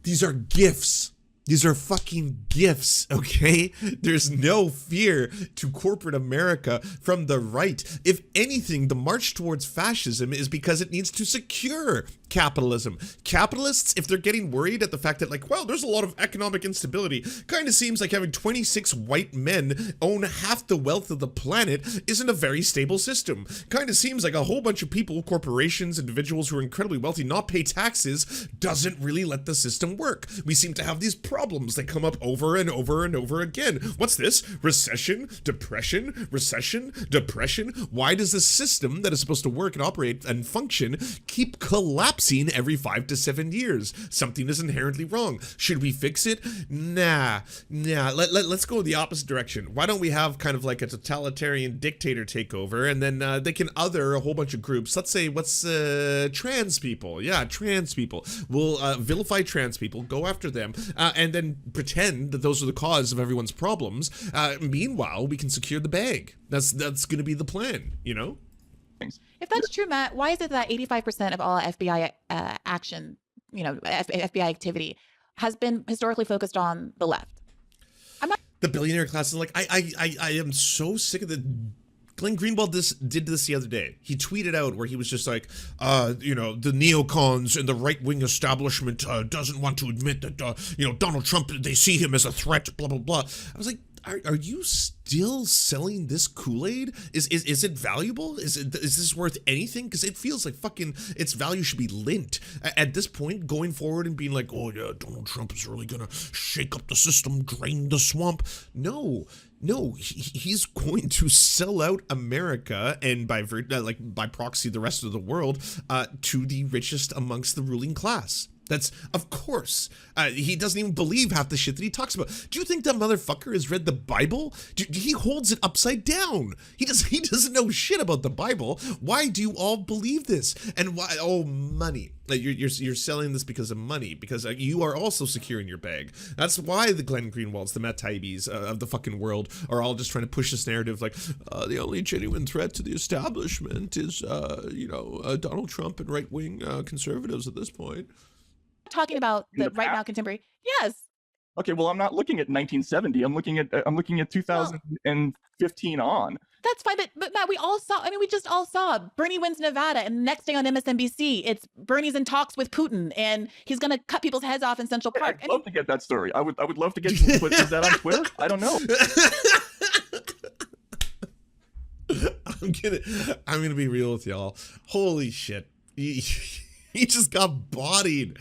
These are gifts. These are fucking gifts, okay? There's no fear to corporate America from the right. If anything, the march towards fascism is because it needs to secure capitalism. Capitalists, if they're getting worried at the fact that, like, well, there's a lot of economic instability, kind of seems like having 26 white men own half the wealth of the planet isn't a very stable system. Kind of seems like a whole bunch of people, corporations, individuals who are incredibly wealthy, not pay taxes doesn't really let the system work. We seem to have these problems that come up over and over and over again. What's this? Recession? Depression? Recession? Depression? Why does the system that is supposed to work and operate and function keep collapsing every 5 to 7 years? Something is inherently wrong. Should we fix it? Nah. Let's go the opposite direction. Why don't we have kind of like a totalitarian dictator takeover, and then they can other a whole bunch of groups. Let's say, trans people. Yeah, trans people. We'll vilify trans people, go after them, and then pretend that those are the cause of everyone's problems. Meanwhile, we can secure the bag. That's going to be the plan, you know? If that's true, Matt, why is it that 85% of all FBI action, FBI activity, has been historically focused on the left? The billionaire class is like, I am so sick of the... Glenn Greenwald did this the other day. He tweeted out where he was just like, the neocons and the right-wing establishment doesn't want to admit that, Donald Trump, they see him as a threat, blah, blah, blah. I was like, are you still selling this Kool-Aid? Is it valuable? Is this worth anything? Because it feels like fucking its value should be lint. At this point, going forward and being like, oh yeah, Donald Trump is really gonna shake up the system, drain the swamp. No, he's going to sell out America and by proxy the rest of the world to the richest amongst the ruling class. That's, of course, he doesn't even believe half the shit that he talks about. Do you think that motherfucker has read the Bible? He holds it upside down. He doesn't know shit about the Bible. Why do you all believe this? And why? Oh, money. You're selling this because of money, because you are also securing your bag. That's why the Glenn Greenwalds, the Matt Taibis of the fucking world are all just trying to push this narrative like the only genuine threat to the establishment is, Donald Trump and right-wing conservatives at this point. Talking about the right now contemporary. Yes. Okay, well, I'm not looking at 1970. I'm looking at 2015 on. That's fine, but Matt, we just all saw Bernie wins Nevada, and the next day on MSNBC, it's Bernie's in talks with Putin, and he's gonna cut people's heads off in Central Park. I'd love to get that story. I would love to get. Is that on Twitter? I don't know. I'm gonna be real with y'all. Holy shit. He just got bodied.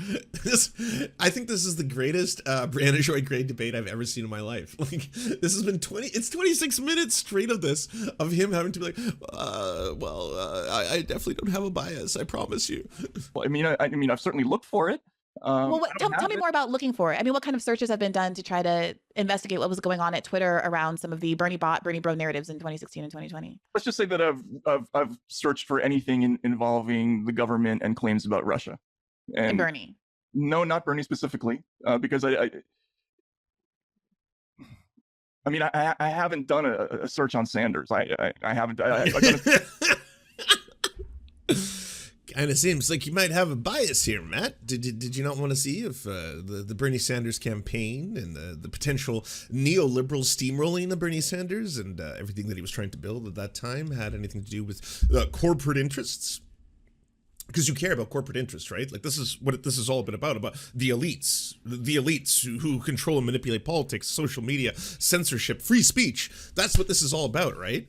I think this is the greatest Briahna Joy Gray debate I've ever seen in my life. Like, this has been 26 minutes straight of this, of him having to be like, I definitely don't have a bias, I promise you. Well, I mean, I've certainly looked for it. Tell me more about looking for it. I mean, what kind of searches have been done to try to investigate what was going on at Twitter around some of the Bernie bot, Bernie bro narratives in 2016 and 2020? Let's just say that I've searched for anything involving the government and claims about Russia. And Bernie? No, not Bernie specifically, because I haven't done a search on Sanders. I haven't. I've done kind of seems like you might have a bias here, Matt. Did you not want to see if the Bernie Sanders campaign and the potential neoliberal steamrolling of Bernie Sanders and everything that he was trying to build at that time had anything to do with corporate interests? Because you care about corporate interests, right? Like, this is what this is all been about the elites who control and manipulate politics, social media, censorship, free speech. That's what this is all about, right?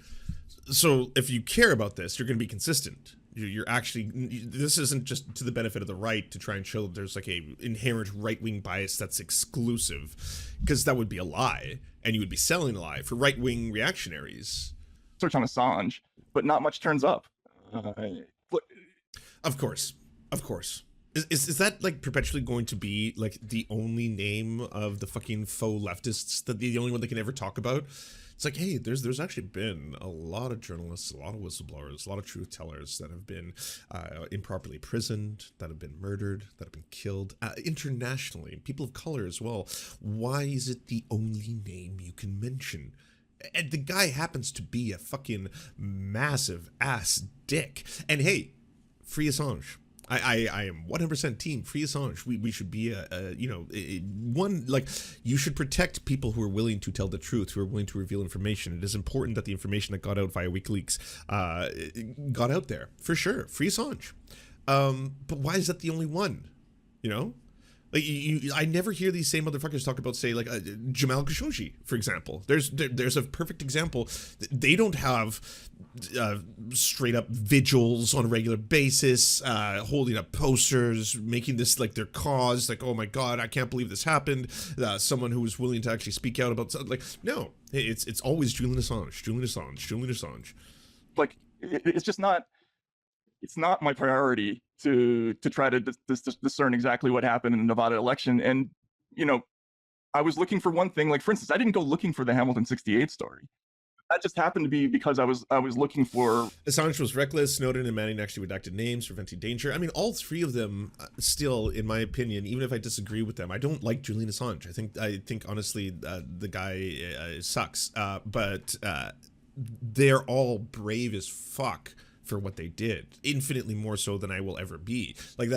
So if you care about this, you're going to be consistent. You're actually, this isn't just to the benefit of the right to try and show that there's like a inherent right-wing bias that's exclusive, because that would be a lie, and you would be selling a lie for right-wing reactionaries. Search on Assange, but not much turns up. Of course. Is that like perpetually going to be like the only name of the fucking faux leftists, that the only one they can ever talk about? It's like, hey, there's actually been a lot of journalists, a lot of whistleblowers, a lot of truth tellers that have been improperly imprisoned, that have been murdered, that have been killed internationally, people of color as well. Why is it the only name you can mention? And the guy happens to be a fucking massive ass dick. And hey, free Assange. I am 100% team free Assange. We should be you should protect people who are willing to tell the truth, who are willing to reveal information. It is important that the information that got out via WikiLeaks got out there, for sure. Free Assange. But why is that the only one? You know? Like, I never hear these same motherfuckers talk about, say, like Jamal Khashoggi, for example. There's a perfect example. They don't have straight up vigils on a regular basis, holding up posters, making this like their cause. Like, oh my God, I can't believe this happened. Someone who was willing to actually speak out about something. Like, no, it's always Julian Assange. Like, it's just not. It's not my priority to try to discern exactly what happened in the Nevada election. And, you know, I was looking for one thing. Like, for instance, I didn't go looking for the Hamilton 68 story. That just happened to be because I was looking for... Assange was reckless. Snowden and Manning actually redacted names, preventing danger. I mean, all three of them still, in my opinion, even if I disagree with them, I don't like Julian Assange. I think honestly, the guy sucks. But they're all brave as fuck for what they did, infinitely more so than I will ever be. Like,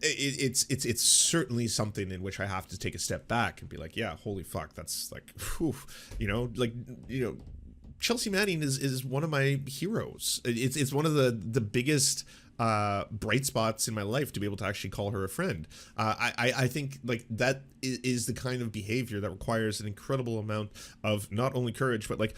it's certainly something in which I have to take a step back and be like, yeah, holy fuck, that's like, whew, Chelsea Manning is one of my heroes. It's one of the biggest bright spots in my life to be able to actually call her a friend. I think like that is the kind of behavior that requires an incredible amount of not only courage, but like,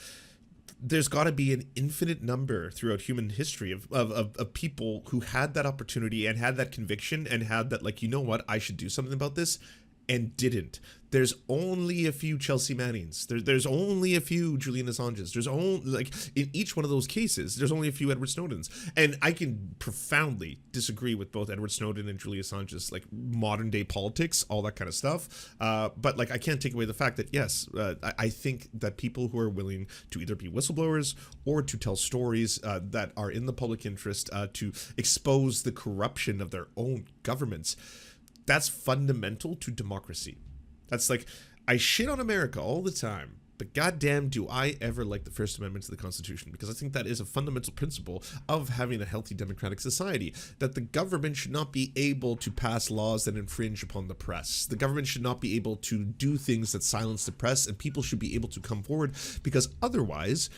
there's got to be an infinite number throughout human history of people who had that opportunity and had that conviction and had that, like, you know what, I should do something about this, and didn't. There's only a few Chelsea Mannings. There's only a few Julian Assanges. There's only, like, in each one of those cases, there's only a few Edward Snowdens. And I can profoundly disagree with both Edward Snowden and Julian Assange's, like, modern day politics, all that kind of stuff. But, like, I can't take away the fact that, yes, I think that people who are willing to either be whistleblowers or to tell stories that are in the public interest, to expose the corruption of their own governments, that's fundamental to democracy. That's like, I shit on America all the time, but goddamn do I ever like the First Amendment to the Constitution, because I think that is a fundamental principle of having a healthy democratic society, that the government should not be able to pass laws that infringe upon the press. The government should not be able to do things that silence the press, and people should be able to come forward, because otherwise,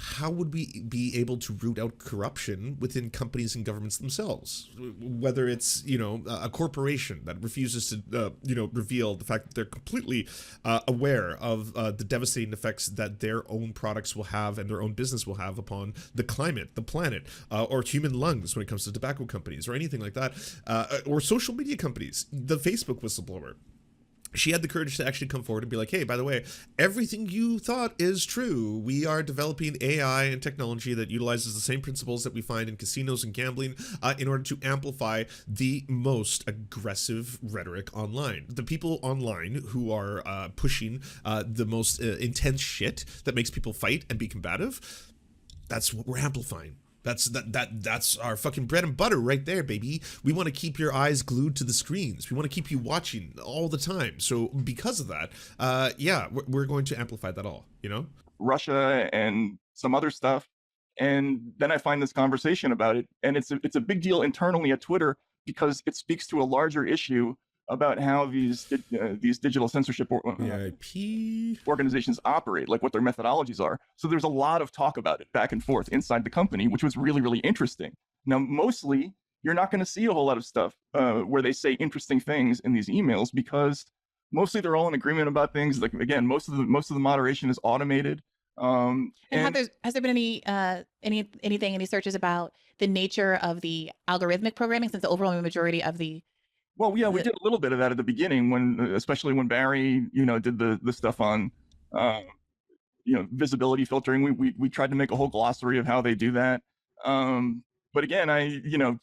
how would we be able to root out corruption within companies and governments themselves? Whether it's, a corporation that refuses to, reveal the fact that they're completely aware of the devastating effects that their own products will have and their own business will have upon the climate, the planet, or human lungs when it comes to tobacco companies or anything like that, or social media companies. The Facebook whistleblower, she had the courage to actually come forward and be like, hey, by the way, everything you thought is true. We are developing AI and technology that utilizes the same principles that we find in casinos and gambling in order to amplify the most aggressive rhetoric online. The people online who are pushing the most intense shit that makes people fight and be combative, that's what we're amplifying. That's our fucking bread and butter right there, baby. We want to keep your eyes glued to the screens. We want to keep you watching all the time. So because of that, we're going to amplify that all, Russia and some other stuff. And then I find this conversation about it, and it's a big deal internally at Twitter because it speaks to a larger issue about how these digital censorship organizations operate, like what their methodologies are. So there's a lot of talk about it back and forth inside the company, which was really, really interesting. Now, mostly, you're not going to see a whole lot of stuff where they say interesting things in these emails because mostly they're all in agreement about things. Like, again, most of the moderation is automated. And has there been any searches about the nature of the algorithmic programming, since the overwhelming majority of the Well, yeah, we did a little bit of that at the beginning especially when Barry, did the stuff on, visibility filtering. We tried to make a whole glossary of how they do that. But again,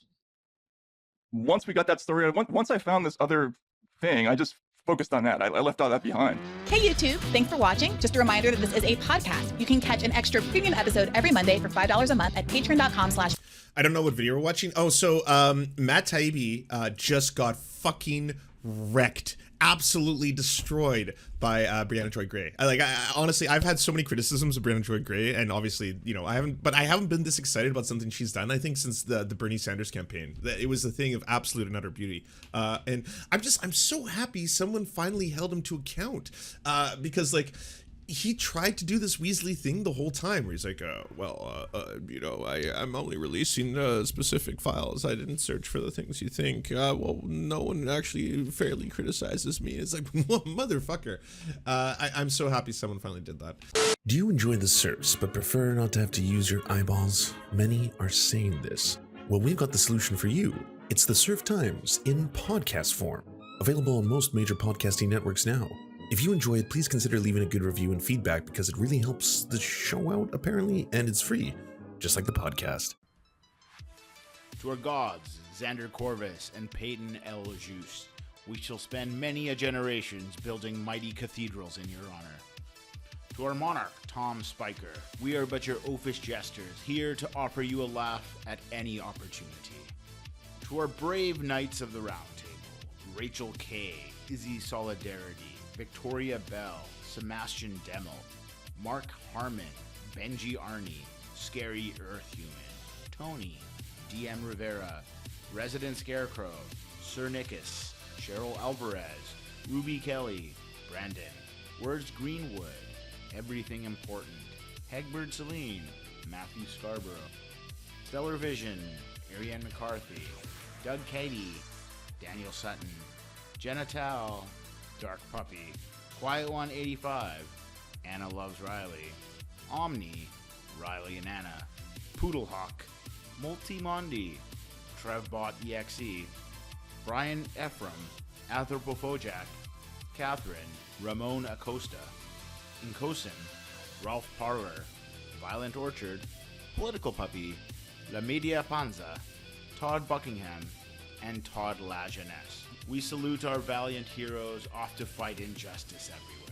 once we got that story, once I found this other thing, I just focused on that. I left all that behind. Hey YouTube, thanks for watching. Just a reminder that this is a podcast. You can catch an extra premium episode every Monday for $5 a month at patreon.com/. I don't know what video we're watching. Oh, so Matt Taibbi just got fucking wrecked, absolutely destroyed by Briahna Joy Gray. Honestly, I've had so many criticisms of Briahna Joy Gray, and obviously, I haven't been this excited about something she's done, I think, since the Bernie Sanders campaign. It was a thing of absolute and utter beauty. And I'm so happy someone finally held him to account, because, he tried to do this Weasley thing the whole time where he's like, I'm only releasing specific files. I didn't search for the things you think. Well, no one actually fairly criticizes me. It's like, motherfucker. I'm so happy someone finally did that. Do you enjoy the Serfs but prefer not to have to use your eyeballs? Many are saying this. Well, we've got the solution for you. It's the Serf Times in podcast form. Available on most major podcasting networks now. If you enjoy it, please consider leaving a good review and feedback because it really helps the show out, apparently, and it's free, just like the podcast. To our gods, Xander Corvus and Peyton L. Juste, we shall spend many a generations building mighty cathedrals in your honor. To our monarch, Tom Spiker, we are but your oafish jesters, here to offer you a laugh at any opportunity. To our brave knights of the Round Table, Rachel K., Izzy Solidarity, Victoria Bell, Sebastian Demel, Mark Harmon, Benji Arney, Scary Earth Human, Tony, DM Rivera, Resident Scarecrow, Sir Nickus, Cheryl Alvarez, Ruby Kelly, Brandon, Words Greenwood, Everything Important, Hegbert Celine, Matthew Scarborough, Stellar Vision, Ariane McCarthy, Doug Cady, Daniel Sutton, Jenna Tao, Dark Puppy, Quiet One 85, Anna Loves Riley, Omni, Riley and Anna, Poodlehawk, Multimondi, Trevbot EXE, Brian Ephraim, Anthropophojack, Catherine, Ramon Acosta, Incosin, Ralph Parler, Violent Orchard, Political Puppy, La Media Panza, Todd Buckingham, and Todd La Jeunesse. We salute our valiant heroes off to fight injustice everywhere.